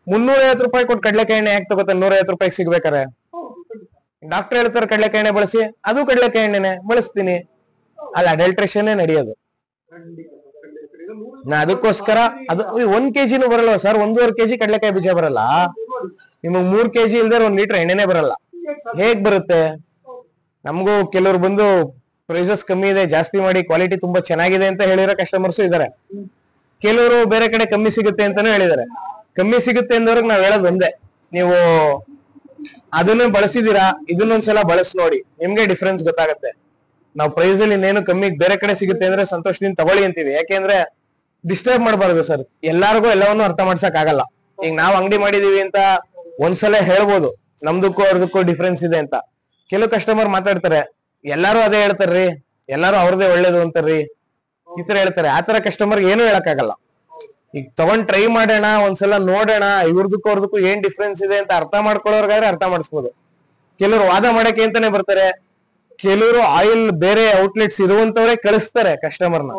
350 ರೂಪಾಯಿ ಕೊಟ್ಟು ಕಡ್ಲೆಕಾಯಿ ಎಣ್ಣೆ ಯಾಕೆ ತಗೋತಾನೆ 150 ರೂಪಾಯಿಗೆ ಸಿಗ್ಬೇಕಾರೆ? ಡಾಕ್ಟರ್ ಹೇಳ್ತಾರೆ ಕಡ್ಲೆಕಾಯಿ ಎಣ್ಣೆ ಬಳಸಿ, ಅದು ಕಡ್ಲೆಕಾಯಿ ಎಣ್ಣೆನೆ ಬಳಸ್ತೀನಿ. ಅಲ್ಲಿ ಅಡಲ್ಟ್ರೇಷನ್ ನಡೆಯೋದು. ಅದಕ್ಕೋಸ್ಕರ ಅದು 1 kg ಬರಲ್ಲ ಸರ್, 1.5 kg ಕಡ್ಲೆಕಾಯಿ ಬೀಜ ಬರಲ್ಲ. ನಿಮಗ್ 3 kg ಇಲ್ದೇ 1 ಲೀಟರ್ ಎಣ್ಣೆನೆ ಬರಲ್ಲ. ಹೇಗ್ ಬರುತ್ತೆ? ನಮಗೂ ಕೆಲವ್ರು ಬಂದು ಪ್ರೈಸಸ್ ಕಮ್ಮಿ ಇದೆ, ಜಾಸ್ತಿ ಮಾಡಿ, ಕ್ವಾಲಿಟಿ ತುಂಬಾ ಚೆನ್ನಾಗಿದೆ ಅಂತ ಹೇಳಿರೋ ಕಸ್ಟಮರ್ಸ್ ಇದಾರೆ. ಕೆಲವರು ಬೇರೆ ಕಡೆ ಕಮ್ಮಿ ಸಿಗುತ್ತೆ ಅಂತಾನು ಹೇಳಿದಾರೆ. ಕಮ್ಮಿ ಸಿಗುತ್ತೆ ಅಂದವ್ರಿಗೆ ನಾವ್ ಹೇಳೋದು ಒಂದೇ, ನೀವು ಅದನ್ನ ಬಳಸಿದೀರಾ, ಇದನ್ನೊಂದ್ಸಲ ಬಳಸಿ ನೋಡಿ, ನಿಮ್ಗೆ ಡಿಫ್ರೆನ್ಸ್ ಗೊತ್ತಾಗತ್ತೆ. ನಾವು ಪ್ರೈಸ್ ಅಲ್ಲಿ ಇನ್ನೇನು ಕಮ್ಮಿ ಬೇರೆ ಕಡೆ ಸಿಗುತ್ತೆ ಅಂದ್ರೆ ಸಂತೋಷದಿಂದ ತಗೊಳ್ಳಿ ಅಂತೀವಿ. ಯಾಕೆಂದ್ರೆ ಡಿಸ್ಟರ್ಬ್ ಮಾಡಬಾರ್ದು ಸರ್. ಎಲ್ಲಾರ್ಗು ಎಲ್ಲವನ್ನೂ ಅರ್ಥ ಮಾಡ್ಸಕ್ ಆಗಲ್ಲ. ಈಗ ನಾವ್ ಅಂಗಡಿ ಮಾಡಿದೀವಿ ಅಂತ ಒಂದ್ಸಲ ಹೇಳ್ಬೋದು ನಮ್ದಕ್ಕೂ ಅವ್ರದಕ್ಕೂ ಡಿಫ್ರೆನ್ಸ್ ಇದೆ ಅಂತ. ಕೆಲವು ಕಸ್ಟಮರ್ ಮಾತಾಡ್ತಾರೆ, ಎಲ್ಲಾರು ಅದೇ ಹೇಳ್ತಾರ್ರಿ, ಎಲ್ಲಾರು ಅವ್ರದೇ ಒಳ್ಳೇದು ಅಂತಾರ್ರಿ, ಈ ತರ ಹೇಳ್ತಾರೆ. ಆತರ ಕಸ್ಟಮರ್ ಏನು ಹೇಳಕ್ಕಾಗಲ್ಲ. ಈಗ ತಗೊಂಡ್ ಟ್ರೈ ಮಾಡೋಣ, ಒಂದ್ಸಲ ನೋಡೋಣ, ಇವ್ರದಕ್ಕೂ ಅವ್ರದಕ್ಕೂ ಏನ್ ಡಿಫ್ರೆನ್ಸ್ ಇದೆ ಅಂತ ಅರ್ಥ ಮಾಡ್ಕೊಳ್ಳೋರ್ಗಾದ್ರೆ ಅರ್ಥ ಮಾಡಿಸ್ಬೋದು. ಕೆಲವರು ವಾದ ಮಾಡಕ್ಕೆ ಅಂತಾನೆ ಬರ್ತಾರೆ, ಕೆಲವರು ಆಯಿಲ್ ಬೇರೆ ಔಟ್ಲೆಟ್ಸ್ ಇರುವಂತವ್ರೆ ಕಳಿಸ್ತಾರೆ ಕಸ್ಟಮರ್ನ.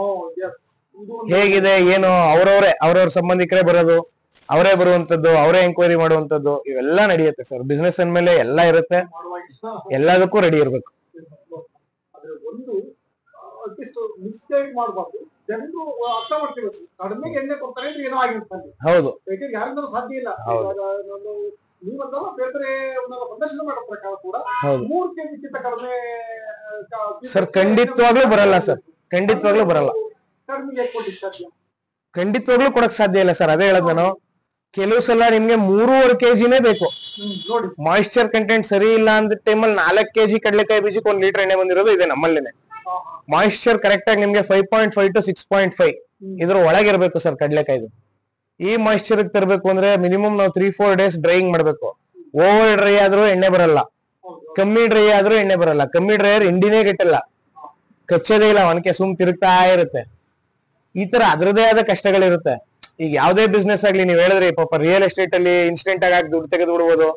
ಹೇಗಿದೆ ಏನು ಅವ್ರವ್ರ ಸಂಬಂಧಿಕರೇ ಬರೋದು, ಅವರೇ ಬರುವಂತದ್ದು, ಅವರೇ ಎಂಕ್ವೈರಿ ಮಾಡುವಂತದ್ದು, ಇವೆಲ್ಲ ನಡೆಯುತ್ತೆ ಸರ್. ಬಿಸ್ನೆಸ್ ಅಂದ್ಮೇಲೆ ಎಲ್ಲ ಇರುತ್ತೆ, ಎಲ್ಲದಕ್ಕೂ ರೆಡಿ ಇರ್ಬೇಕು. ಒಂದು ಅಟ್ಲೀಸ್ಟ್ ಮಿಸ್ಗೈಡ್ ಮಾಡಬಾರ್ದು, ಜನರು ಅರ್ಥ ಮಾಡ್ತಿರೋದು ಕಡಿಮೆಗೆ ಎಣ್ಣೆ ಕೊಡ್ತಾರೆ ಅಂದ್ರೆ ಏನೋ ಆಗಿರ್ತಾರೆ. ಹೌದು, ಯಾಕಂದ್ರೆ ಯಾರಿಂದಲೂ ಸಾಧ್ಯ ಇಲ್ಲ. ನೀವಂತಲ್ಲ ಬೇರೆ ಪ್ರದರ್ಶನ ಮಾಡೋ ಪ್ರಕಾರ ಕೂಡ 3 kg ಕಡಿಮೆ ಸರ್ ಖಂಡಿತವಾಗ್ಲೂ ಬರಲ್ಲ ಸರ್, ಖಂಡಿತವಾಗ್ಲೂ ಬರಲ್ಲ, ಕಡಿಮೆಗೆ ಕೊಡ್ಲಿಕ್ಕೆ ಸಾಧ್ಯ, ಖಂಡಿತವಾಗ್ಲೂ ಕೊಡಕ್ ಸಾಧ್ಯ ಇಲ್ಲ ಸರ್. ಅದೇ ಹೇಳದ್ ನಾನು, ಕೆಲವು ಸಲ ನಿಮ್ಗೆ 3.5 kg ಬೇಕು. ನೋಡಿ ಮಾಯಿಶ್ಚರ್ ಕಂಟೆಂಟ್ ಸರಿ ಇಲ್ಲ ಅಂದ ಟೈಮಲ್ಲಿ 4 kg ಕಡ್ಲೆಕಾಯಿ ಬೀಜಕ್ಕೆ 1 ಲೀಟರ್ ಎಣ್ಣೆ ಬಂದಿರೋದು ಇದೆ ನಮ್ಮಲ್ಲಿನೇ. ಮಾಯಿಶ್ಚರ್ ಕರೆಕ್ಟ್ ಆಗಿ ನಿಮ್ಗೆ 5.5 to 6.5 ಇದ್ರ ಒಳಗಿರ್ಬೇಕು ಸರ್ ಕಡ್ಲೆಕಾಯ್ದು. ಈ ಮಾಯಿಶ್ಚರ್ ತರಬೇಕು ಅಂದ್ರೆ ಮಿನಿಮಮ್ ನಾವು 3-4 days ಡ್ರೈಯಿಂಗ್ ಮಾಡ್ಬೇಕು. ಓವರ್ ಡ್ರೈ ಆದ್ರೂ ಎಣ್ಣೆ ಬರಲ್ಲ, ಕಮ್ಮಿ ಡ್ರೈ ಆದ್ರೂ ಎಣ್ಣೆ ಬರಲ್ಲ. ಕಮ್ಮಿ ಡ್ರೈ ಆದ್ರೆ ಇಂಡಿನೇ ಗಿಟ್ಟಲ್ಲ, ಕಚ್ಚೋದೇ ಇಲ್ಲ, ಒನಕೆ ಸುಮ್ ತಿರುಗ್ತಾ ಇರುತ್ತೆ. ಈ ತರ ಅದ್ರದೇ ಆದ ಕಷ್ಟಗಳಿರುತ್ತೆ. ಈಗ ಯಾವ್ದೇ ಬಿಸ್ನೆಸ್ ಆಗ್ಲಿ, ನೀವ್ ಹೇಳಿದ್ರಿ ಪಾಪ ರಿಯಲ್ ಎಸ್ಟೇಟ್ ಅಲ್ಲಿ ಇನ್ಸ್ಟೆಂಟ್ ಆಗಿ ದುಡ್ಡು ತೆಗೆದು ಬಿಡ್ಬೋದು.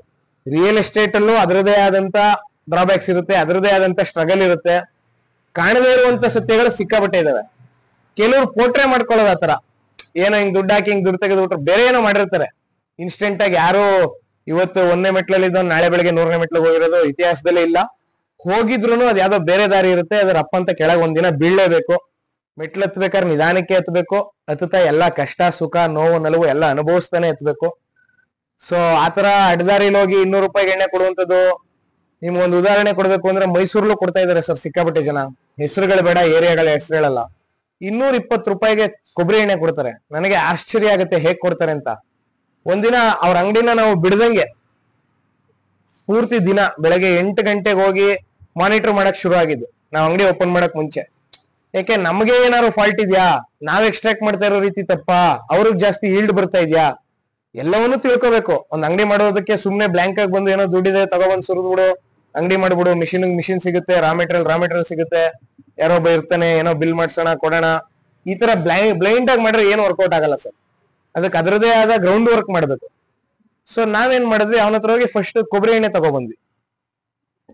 ರಿಯಲ್ ಎಸ್ಟೇಟ್ ಅಲ್ಲೂ ಅದರದೇ ಆದಂತ ಡ್ರಾಬ್ಯಾಕ್ಸ್ ಇರುತ್ತೆ, ಅದರದೇ ಆದಂತ ಸ್ಟ್ರಗಲ್ ಇರುತ್ತೆ. ಕಾಣದೇ ಇರುವಂತ ಸತ್ಯಗಳು ಸಿಕ್ಕಾಪಟ್ಟೆ ಇದಾವೆ. ಕೆಲವ್ರು ಪೋಟ್ರೆ ಮಾಡ್ಕೊಳ್ಳೋದು ಆತರ, ಏನೋ ಹಿಂಗ್ ದುಡ್ಡು ಹಾಕಿ ಹಿಂಗ್ ದುಡ್ಡು ತೆಗೆದು ಬಿಟ್ರೆ ಬೇರೆ ಏನೋ ಮಾಡಿರ್ತಾರೆ. ಇನ್ಸ್ಟೆಂಟ್ ಆಗಿ ಯಾರು ಇವತ್ತು 1ನೇ ಮೆಟ್ಲಲ್ಲಿ ಇದ್ದವ್ ನಾಳೆ ಬೆಳಗ್ಗೆ 100ನೇ ಮೆಟ್ಲಿಗೆ ಹೋಗಿರೋದು ಇತಿಹಾಸದಲ್ಲೇ ಇಲ್ಲ. ಹೋಗಿದ್ರು ಅದ್ ಯಾವ್ದೋ ಬೇರೆ ದಾರಿ ಇರುತ್ತೆ, ಅದ್ರ ಅಪ್ಪ ಅಂತ ಕೆಳಗ್ ಒಂದಿನ ಬೀಳ್ಲೇಬೇಕು. ಮೆಟ್ಲು ಹತ್ಬೇಕಾದ್ರೆ ನಿಧಾನಕ್ಕೆ ಹತ್ಬೇಕು, ಹತ್ತುತ್ತಾ ಎಲ್ಲಾ ಕಷ್ಟ ಸುಖ ನೋವು ನಲುವು ಎಲ್ಲ ಅನುಭವಿಸ್ತಾನೆ ಹತ್ಬೇಕು. ಸೊ ಆತರ ಅಡ್ದಾರಿಲಿ ಹೋಗಿ 200 ರೂಪಾಯಿಗೆ ಎಣ್ಣೆ ಕೊಡುವಂತದ್ದು. ನಿಮ್ಗೊಂದು ಉದಾಹರಣೆ ಕೊಡ್ಬೇಕು ಅಂದ್ರೆ ಮೈಸೂರ್ಲು ಕೊಡ್ತಾ ಇದಾರೆ ಸರ್ ಸಿಕ್ಕಾಪಟ್ಟೆ ಜನ. ಹೆಸರುಗಳು ಬೇಡ, ಏರಿಯಾಗಳ ಹೆಸರು ಹೇಳಲ್ಲ. 220 ರೂಪಾಯಿಗೆ ಕೊಬ್ಬರಿ ಎಣ್ಣೆ ಕೊಡ್ತಾರೆ. ನನಗೆ ಆಶ್ಚರ್ಯ ಆಗುತ್ತೆ ಹೇಗ್ ಕೊಡ್ತಾರೆ ಅಂತ. ಒಂದಿನ ಅವ್ರ ಅಂಗಡಿನ ನಾವು ಬಿಡದಂಗೆ ಪೂರ್ತಿ ದಿನ ಬೆಳಗ್ಗೆ 8 ಗಂಟೆಗೆ ಹೋಗಿ ಮಾನಿಟರ್ ಮಾಡಕ್ ಶುರು ಆಗಿದ್ದು, ನಾವ್ ಅಂಗಡಿ ಓಪನ್ ಮಾಡಕ್ ಮುಂಚೆ. ಯಾಕೆ ನಮ್ಗೆ ಏನಾದ್ರು ಫಾಲ್ಟ್ ಇದ್ಯಾ, ನಾವ್ ಎಕ್ಸ್ಟ್ರಾಕ್ಟ್ ಮಾಡ್ತಾ ಇರೋ ರೀತಿ ತಪ್ಪಾ, ಅವ್ರಿಗೆ ಜಾಸ್ತಿ ಈಲ್ಡ್ ಬರ್ತಾ ಇದ್ಯಾ, ಎಲ್ಲವನ್ನೂ ತಿಳ್ಕೊಬೇಕು. ಒಂದ್ ಅಂಗಡಿ ಮಾಡೋದಕ್ಕೆ ಸುಮ್ನೆ ಬ್ಲಾಂಕ್ ಆಗಿ ಬಂದು ಏನೋ ದುಡ್ಡಿದೆ ತಗೊಬಂದ್ ಸುರಿದ್ ಬಿಡು, ಅಂಗಡಿ ಮಾಡ್ಬಿಡು, ಮಿಷಿನ್ ಸಿಗುತ್ತೆ, ರಾ ಮೆಟೀರಿಯಲ್ ಸಿಗುತ್ತೆ, ಯಾರೋ ಒಬ್ಬ ಇರ್ತಾನೆ, ಏನೋ ಬಿಲ್ ಮಾಡ್ಸೋಣ ಕೊಡೋಣ, ಈ ತರ ಬ್ಲೈಂಡ್ ಆಗಿ ಮಾಡ್ರೆ ಏನು ವರ್ಕೌಟ್ ಆಗಲ್ಲ ಸರ್. ಅದಕ್ಕೆ ಅದರದೇ ಆದ ಗ್ರೌಂಡ್ ವರ್ಕ್ ಮಾಡ್ಬೇಕು. ಸೊ ನಾವೇನ್ ಮಾಡಿದ್ವಿ, ಅವನ ಹತ್ರ ಹೋಗಿ ಫಸ್ಟ್ ಕೊಬ್ಬರಿ ಎಣ್ಣೆ ತಗೊಬಂದ್ವಿ.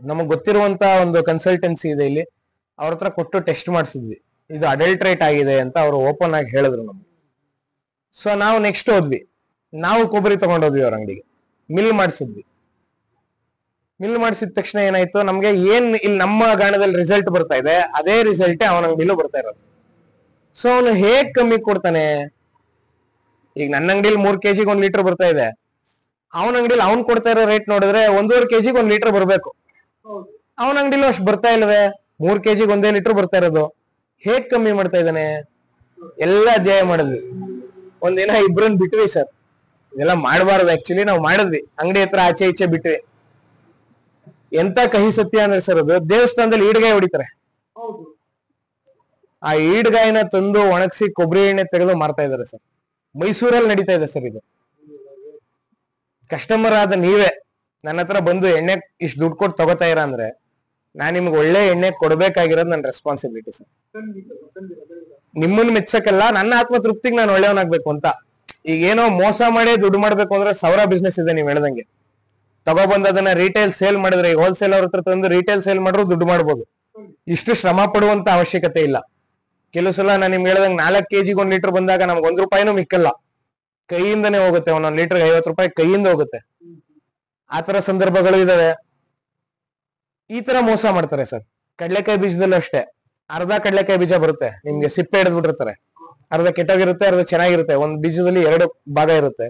ನಮಗ್ ಗೊತ್ತಿರುವಂತ ಒಂದು ಕನ್ಸಲ್ಟೆನ್ಸಿ ಇದೆ ಇಲ್ಲಿ, ಅವ್ರ ಹತ್ರ ಕೊಟ್ಟು ಟೆಸ್ಟ್ ಮಾಡಿಸಿದ್ವಿ, ಇದು ಅಡಲ್ಟ್ರೇಟ್ ಆಗಿದೆ ಅಂತ ಅವ್ರು ಓಪನ್ ಆಗಿ ಹೇಳಿದ್ರು ನಮ್ಗೆ. ಸೊ ನಾವು ನೆಕ್ಸ್ಟ್ ಹೋದ್ವಿ, ನಾವು ಕೊಬ್ಬರಿ ತಗೊಂಡೋದ್ವಿ ಅವ್ರ ಅಂಗಡಿಗೆ, ಮಿಲ್ ಮಾಡಿಸಿದ್ವಿ. ಮಿಲ್ ಮಾಡಿಸಿದ ತಕ್ಷಣ ಏನಾಯ್ತು, ನಮ್ಗೆ ಏನ್ ಇಲ್ಲಿ ನಮ್ಮ ಗಾಣದಲ್ಲಿ ರಿಸಲ್ಟ್ ಬರ್ತಾ ಇದೆ ಅದೇ ರಿಸಲ್ಟ್ ಅವನ ಅಂಗಡಿಲೂ ಬರ್ತಾ ಇರೋದು. ಸೊ ಅವನು ಹೇಗ್ ಕಮ್ಮಿ ಕೊಡ್ತಾನೆ? ಈಗ ನನ್ನ ಅಂಗಡಿಲಿ 3 kg 1 ಲೀಟರ್ ಬರ್ತಾ ಇದೆ, ಅವನ ಅಂಗಡಿಲಿ ಅವ್ನ್ ಕೊಡ್ತಾ ಇರೋ ರೇಟ್ ನೋಡಿದ್ರೆ 1.5 kg 1 ಲೀಟರ್ ಬರ್ಬೇಕು. ಅವನ ಅಂಗಡಿಲೂ ಅಷ್ಟು ಬರ್ತಾ ಇಲ್ವೇ, 3 kg 1 ಲೀಟರ್ ಬರ್ತಾ ಇರೋದು. ಹೇಗ್ ಕಮ್ಮಿ ಮಾಡ್ತಾ ಇದ್ದಾನೆ? ಎಲ್ಲ ಅಧ್ಯಾಯ ಮಾಡಿದ್ವಿ. ಒಂದಿನ ಇಬ್ರನ್ ಬಿಟ್ವಿ ಸರ್, ಇದೆಲ್ಲ ಮಾಡಬಾರ್ದು ಆಕ್ಚುಲಿ, ನಾವು ಮಾಡಿದ್ವಿ. ಅಂಗಡಿ ಹತ್ರ ಆಚೆ ಈಚೆ ಬಿಟ್ವಿ. ಎಂತ ಕಹಿ ಸತ್ಯ ಅಂದ್ರೆ ಸರ್, ಅದು ದೇವಸ್ಥಾನದಲ್ಲಿ ಈಡ್ಗಾಯಿ ಹೊಡಿತಾರೆ. ಆ ಈಡ್ಗಾಯಿನ ತಂದು ಒಣಗಿಸಿ ಕೊಬ್ಬರಿ ಎಣ್ಣೆ ತೆಗೆದು ಮಾರ್ತಾ ಇದಾರೆ ಸರ್. ಮೈಸೂರಲ್ಲಿ ನಡೀತಾ ಇದೆ ಸರ್ ಇದು. ಕಸ್ಟಮರ್ ಆದ ನೀವೇ ನನ್ನ ಹತ್ರ ಬಂದು ಎಣ್ಣೆ ಇಷ್ಟು ದುಡ್ಡು ಕೊಟ್ಟು ತಗೋತಾ ಇರ ಅಂದ್ರೆ ನಾನ್ ನಿಮ್ಗೆ ಒಳ್ಳೆ ಎಣ್ಣೆ ಕೊಡ್ಬೇಕಾಗಿರೋದು ನನ್ನ ರೆಸ್ಪಾನ್ಸಿಬಿಲಿಟಿ ಸರ್. ನಿಮ್ಮನ್ನ ಮೆಚ್ಚಕ್ಕಲ್ಲ, ನನ್ನ ಆತ್ಮ ತೃಪ್ತಿಗೆ ನಾನು ಒಳ್ಳೆಯವನಾಗ್ಬೇಕು ಅಂತ. ಈಗ ಏನೋ ಮೋಸ ಮಾಡಿ ದುಡ್ಡು ಮಾಡ್ಬೇಕು ಅಂದ್ರೆ ಸಾವಿರ ಬಿಸ್ನೆಸ್ ಇದೆ ನೀವ್ ಹೇಳ್ದಂಗೆ. ತಗೊಬಂದ್ ಅದನ್ನ ರೀಟೇಲ್ ಸೇಲ್ ಮಾಡಿದ್ರೆ, ಈಗ ಹೋಲ್ಸೇಲ್ ಅವ್ರ ಹತ್ರ ತಂದು ರೀಟೇಲ್ ಸೇಲ್ ಮಾಡಿದ್ರು ದುಡ್ಡು ಮಾಡ್ಬೋದು. ಇಷ್ಟು ಶ್ರಮ ಪಡುವಂತ ಅವಶ್ಯಕತೆ ಇಲ್ಲ. ಕೆಲವು ಸಲ ನಾನು ನಿಮ್ಗೆ ಹೇಳ್ದಂಗೆ 4 kg 1 ಲೀಟರ್ ಬಂದಾಗ ನಮ್ಗೆ 1 ರೂಪಾಯಿನೂ ಮಿಕ್ಕಲ್ಲ, ಕೈಯಿಂದನೇ ಹೋಗುತ್ತೆ. 1 ಲೀಟರ್ 50 ರೂಪಾಯಿ ಕೈಯಿಂದ ಹೋಗುತ್ತೆ. ಆತರ ಸಂದರ್ಭಗಳು ಇದಾವೆ. ಈ ತರ ಮೋಸ ಮಾಡ್ತಾರೆ ಸರ್. ಕಡ್ಲೆಕಾಯಿ ಬೀಜದಲ್ಲೂ ಅಷ್ಟೇ, ಅರ್ಧ ಕಡ್ಲೆಕಾಯಿ ಬೀಜ ಬರುತ್ತೆ, ನಿಮ್ಗೆ ಸಿಪ್ಪೆ ಹಿಡಿದ್ಬಿಟ್ಟಿರ್ತಾರೆ. ಅರ್ಧ ಕೆಟ್ಟೋಗಿರುತ್ತೆ, ಅರ್ಧ ಚೆನ್ನಾಗಿರುತ್ತೆ. ಒಂದ್ ಬೀಜದಲ್ಲಿ 2 ಭಾಗ ಇರುತ್ತೆ.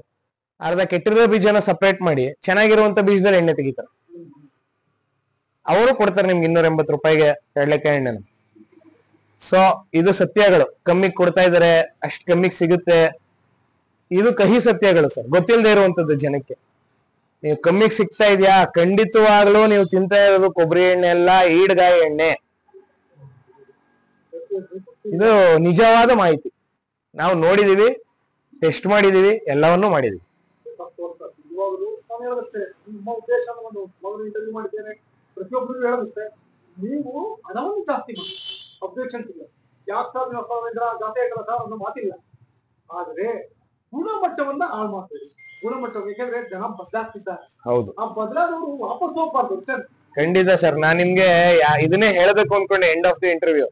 ಅರ್ಧ ಕೆಟ್ಟಿರೋ ಬೀಜನ ಸಪರೇಟ್ ಮಾಡಿ ಚೆನ್ನಾಗಿರುವಂತ ಬೀಜದಲ್ಲಿ ಎಣ್ಣೆ ತೆಗಿತಾರೆ. ಅವರು ಕೊಡ್ತಾರೆ ನಿಮ್ಗೆ 280 ರೂಪಾಯಿಗೆ ಕಡ್ಲೆಕಾಯಿ ಎಣ್ಣೆನ. ಸೊ ಇದು ಸತ್ಯಗಳು. ಕಮ್ಮಿಗೆ ಕೊಡ್ತಾ ಇದಾರೆ, ಅಷ್ಟ್ ಕಮ್ಮಿಗೆ ಸಿಗುತ್ತೆ. ಇದು ಕಹಿ ಸತ್ಯಗಳು ಸರ್, ಗೊತ್ತಿಲ್ಲದೆ ಇರುವಂತದ್ದು ಜನಕ್ಕೆ. ನೀವು ಕಮ್ಮಿಗೆ ಸಿಗ್ತಾ ಇದೆಯಾ, ಖಂಡಿತವಾಗ್ಲೂ ನೀವು ತಿಂತಾ ಇರೋದು ಕೊಬ್ಬರಿ ಎಣ್ಣೆ ಅಲ್ಲ, ಈಡ್ಗಾಯಿ ಎಣ್ಣೆ. ಇದು ನಿಜವಾದ ಮಾಹಿತಿ. ನಾವು ನೋಡಿದೀವಿ, ಟೆಸ್ಟ್ ಮಾಡಿದೀವಿ, ಎಲ್ಲವನ್ನೂ ಮಾಡಿದೀವಿ. ನಿಮ್ಮ ಉದ್ದೇಶ ಮೊದಲು ಇಂಟರ್ವ್ಯೂ ಮಾಡಿದ್ದೇನೆ, ಪ್ರತಿಯೊಬ್ಬರಿಗೂ ಹೇಳೋದಷ್ಟೇ, ನೀವು ಹಣವನ್ನು ಜಾಸ್ತಿ ಮಾಡಿ ಅಬ್ಜೆಕ್ಷನ್ಸ್ ಇಲ್ಲ. ಯಾಕೆ ಜಾತಿ ಆಗಲ್ಲ ಅನ್ನೋ ಮಾತಿಲ್ಲ. ಆದ್ರೆ ಗುಣಮಟ್ಟವನ್ನ ಹಾಳು ಮಾಡ್ತೀವಿ. ಗುಣಮಟ್ಟ ಯಾಕೆಂದ್ರೆ ಜನ ಬದಲಾಗ್ತಿದ್ದಾರೆ. ಹೌದು, ಆ ಬದಲಾದವರು ವಾಪಸ್ ಹೋಗ್ಬಾರ್ದು. ಖಂಡಿತ ಸರ್. ನಾನ್ ನಿಮ್ಗೆ ಇದನ್ನೇ ಹೇಳಬೇಕು ಅನ್ಕೊಂಡೆ ಎಂಡ್ ಆಫ್ ದಿ ಇಂಟರ್ವ್ಯೂ.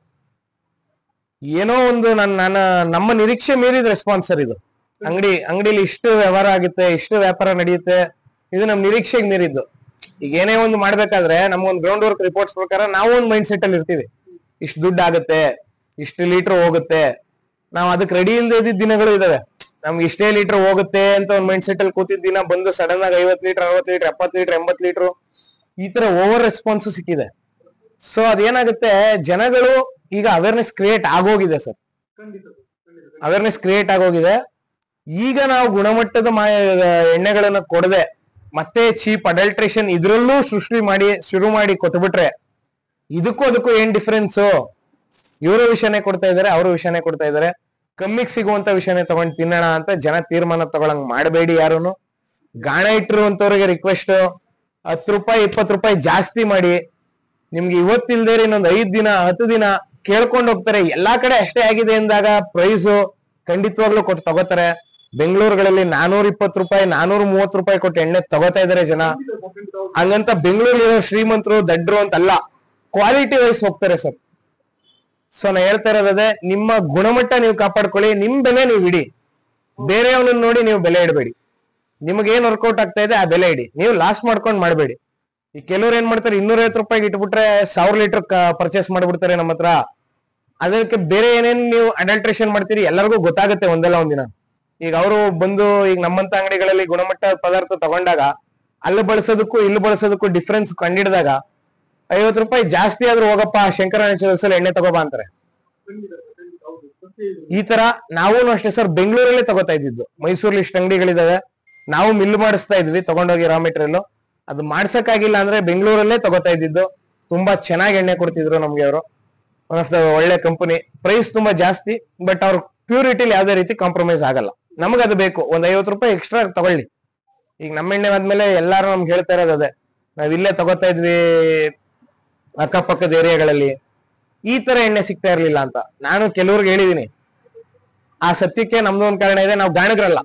ಏನೋ ಒಂದು ನಮ್ಮ ನಿರೀಕ್ಷೆ ಮೀರಿದ ರೆಸ್ಪಾನ್ಸ್ ಸರ್ ಇದು. ಅಂಗಡಿಲಿ ಇಷ್ಟು ವ್ಯವಹಾರ ಆಗುತ್ತೆ, ಇಷ್ಟು ವ್ಯಾಪಾರ ನಡೆಯುತ್ತೆ, ಇದು ನಮ್ ನಿರೀಕ್ಷೆಗೆ ಮೀರಿದ್ದು. ಈಗ ಏನೇ ಒಂದು ಮಾಡ್ಬೇಕಾದ್ರೆ ನಮ್ಗೊಂದು ಗ್ರೌಂಡ್ ವರ್ಕ್ ರಿಪೋರ್ಟ್ಸ್ ಪ್ರಕಾರ ನಾವು ಒಂದು ಮೈಂಡ್ ಸೆಟ್ ಅಲ್ಲಿ ಇರ್ತೀವಿ. ಇಷ್ಟು ದುಡ್ಡು ಆಗುತ್ತೆ, ಇಷ್ಟು ಲೀಟರ್ ಹೋಗುತ್ತೆ. ನಾವು ಅದಕ್ಕೆ ರೆಡಿ ಇಲ್ಲದೆ ಇದ್ದಿದ್ದ ದಿನಗಳು ಇದಾವೆ. ನಮ್ಗೆ ಇಷ್ಟೇ ಲೀಟರ್ ಹೋಗುತ್ತೆ ಅಂತ ಒಂದು ಮೈಂಡ್ ಸೆಟ್ ಅಲ್ಲಿ ಕೂತಿದ್ದ ದಿನ ಬಂದು ಸಡನ್ ಆಗಿ 50 ಲೀಟರ್ 60 ಲೀಟರ್ 70 ಲೀಟರ್ 80 ಲೀಟರ್ ಈ ತರ ಓವರ್ ರೆಸ್ಪಾನ್ಸ್ ಸಿಕ್ಕಿದೆ. ಸೊ ಅದೇನಾಗುತ್ತೆ, ಜನಗಳು ಈಗ ಅವೇರ್ನೆಸ್ ಕ್ರಿಯೇಟ್ ಆಗೋಗಿದೆ ಸರ್. ಅವೇರ್ನೆಸ್ ಕ್ರಿಯೇಟ್ ಆಗೋಗಿದೆ. ಈಗ ನಾವು ಗುಣಮಟ್ಟದ ಎಣ್ಣೆಗಳನ್ನ ಕೊಡದೆ ಮತ್ತೆ ಚೀಪ್ ಅಡಲ್ಟ್ರೇಷನ್ ಇದ್ರಲ್ಲೂ ಶುರು ಮಾಡಿ ಕೊಟ್ಬಿಟ್ರೆ ಇದಕ್ಕೂ ಏನ್ ಡಿಫರೆನ್ಸ್? ಇವರು ವಿಷಯನೇ ಕೊಡ್ತಾ ಇದಾರೆ, ಅವರು ವಿಷಯನೇ ಕೊಡ್ತಾ ಇದಾರೆ. ಕಮ್ಮಿಗೆ ಸಿಗುವಂತ ವಿಷಯನೇ ತಗೊಂಡು ತಿನ್ನೋಣ ಅಂತ ಜನ ತೀರ್ಮಾನ ತಗೊಳಂಗ್ ಮಾಡಬೇಡಿ ಯಾರುನು. ಗಾಣ ಇಟ್ಟಿರುವಂತವ್ರಿಗೆ ರಿಕ್ವೆಸ್ಟ್, 10 ರೂಪಾಯಿ 20 ರೂಪಾಯಿ ಜಾಸ್ತಿ ಮಾಡಿ. ನಿಮ್ಗೆ ಇವತ್ತಿಲ್ದೇರಿ ಇನ್ನೊಂದು 5 ದಿನ 10 ದಿನ ಕೇಳ್ಕೊಂಡು ಹೋಗ್ತಾರೆ. ಎಲ್ಲಾ ಕಡೆ ಅಷ್ಟೇ ಆಗಿದೆ ಎಂದಾಗ ಪ್ರೈಸು ಖಂಡಿತವಾಗ್ಲೂ ಕೊಟ್ಟು ತಗೋತಾರೆ. ಬೆಂಗಳೂರುಗಳಲ್ಲಿ 420 ರೂಪಾಯಿ 430 ರೂಪಾಯಿ ಕೊಟ್ಟು ಎಣ್ಣೆ ತಗೋತಾ ಇದಾರೆ ಜನ. ಹಂಗಂತ ಬೆಂಗಳೂರಿನ ಶ್ರೀಮಂತರು ದಡ್ರು ಅಂತಲ್ಲ, ಕ್ವಾಲಿಟಿ ವೈಸ್ ಹೋಗ್ತಾರೆ ಸರ್. ಸೊ ನಾ ಹೇಳ್ತಾ ಇರೋದೇ, ನಿಮ್ಮ ಗುಣಮಟ್ಟ ನೀವು ಕಾಪಾಡ್ಕೊಳ್ಳಿ, ನಿಮ್ ಬೆಲೆ ನೀವು ಇಡಿ. ಬೇರೆಯವನನ್ನ ನೋಡಿ ನೀವು ಬೆಲೆ ಇಡಬೇಡಿ. ನಿಮ್ಗೆ ಏನ್ ವರ್ಕೌಟ್ ಆಗ್ತಾ ಇದೆ ಆ ಬೆಲೆ ಇಡಿ. ನೀವು ಲಾಸ್ ಮಾಡ್ಕೊಂಡು ಮಾಡಬೇಡಿ. ಈ ಕೆಲವ್ರು ಏನ್ ಮಾಡ್ತಾರೆ, 250 ರೂಪಾಯಿಗೆ ಇಟ್ಬಿಟ್ರೆ 1000 ಲೀಟರ್ ಪರ್ಚೇಸ್ ಮಾಡ್ಬಿಡ್ತಾರೆ ನಮ್ಮ ಹತ್ರ. ಅದಕ್ಕೆ ಬೇರೆ ಏನೇನ್ ನೀವು ಅಡಲ್ಟ್ರೇಷನ್ ಮಾಡ್ತೀರಿ ಎಲ್ಲರಿಗೂ ಗೊತ್ತಾಗುತ್ತೆ ಒಂದಲ್ಲ ಒಂದಿನ. ಈಗ ಅವರು ಬಂದು ಈಗ ನಮ್ಮಂತ ಅಂಗಡಿಗಳಲ್ಲಿ ಗುಣಮಟ್ಟ ಪದಾರ್ಥ ತಗೊಂಡಾಗ ಅಲ್ಲಿ ಬಳಸೋದಕ್ಕೂ ಇಲ್ಲಿ ಬಳಸೋದಕ್ಕೂ ಡಿಫ್ರೆನ್ಸ್ ಕಂಡಿಡಿದಾಗ 50 ರೂಪಾಯಿ ಜಾಸ್ತಿ ಆದ್ರೂ ಹೋಗಪ್ಪ ಶಂಕರ ನ್ಯಾಚುರಲ್ಸ್ ಅಲ್ಲಿ ಎಣ್ಣೆ ತಗೋಬಾ ಅಂತಾರೆ. ಈ ತರ ನಾವು ಅಷ್ಟೇ ಸರ್, ಬೆಂಗಳೂರಲ್ಲೇ ತಗೋತಾ ಇದ್ದಿದ್ದು. ಮೈಸೂರಲ್ಲಿ ಇಷ್ಟು ಅಂಗಡಿಗಳಿದಾವೆ, ನಾವು ಮಿಲ್ ಮಾಡಿಸ್ತಾ ಇದ್ವಿ ತಗೊಂಡೋಗಿ ರಾ ಮೆಟೀರಿಯಲ್. ಅದು ಮಾಡ್ಸಕ್ಕಾಗಿಲ್ಲ ಅಂದ್ರೆ ಬೆಂಗಳೂರಲ್ಲೇ ತಗೋತಾ ಇದ್ದಿದ್ದು. ತುಂಬಾ ಚೆನ್ನಾಗಿ ಎಣ್ಣೆ ಕೊಡ್ತಿದ್ರು ನಮ್ಗೆ ಅವರು. ಒನ್ ಆಫ್ ದ ಒಳ್ಳೆ ಕಂಪನಿ. ಪ್ರೈಸ್ ತುಂಬಾ ಜಾಸ್ತಿ, ಬಟ್ ಅವ್ರ ಪ್ಯೂರಿಟಿಲಿ ಯಾವ್ದೇ ರೀತಿ ಕಾಂಪ್ರಮೈಸ್ ಆಗಲ್ಲ. ನಮಗದು ಬೇಕು, ಒಂದ್ 50 ರೂಪಾಯಿ ಎಕ್ಸ್ಟ್ರಾ ತಗೊಳ್ಳಿ. ಈಗ ನಮ್ಮ ಎಣ್ಣೆ ಆದ್ಮೇಲೆ ಎಲ್ಲಾರು ನಮ್ಗೆ ಹೇಳ್ತಾ ಇರೋದು ಅದೇ, ನಾವ್ ಇಲ್ಲೇ ತಗೋತಾ ಇದ್ವಿ ಅಕ್ಕಪಕ್ಕದ ಏರಿಯಾಗಳಲ್ಲಿ, ಈ ತರ ಎಣ್ಣೆ ಸಿಗ್ತಾ ಇರ್ಲಿಲ್ಲ ಅಂತ. ನಾನು ಕೆಲವ್ರಿಗೆ ಹೇಳಿದೀನಿ. ಆ ಸತ್ಯಕ್ಕೆ ನಮ್ದು ಒಂದ್ ಕಾರಣ ಇದೆ, ನಾವು ಗಾಣಗ್ರಲ್ಲ.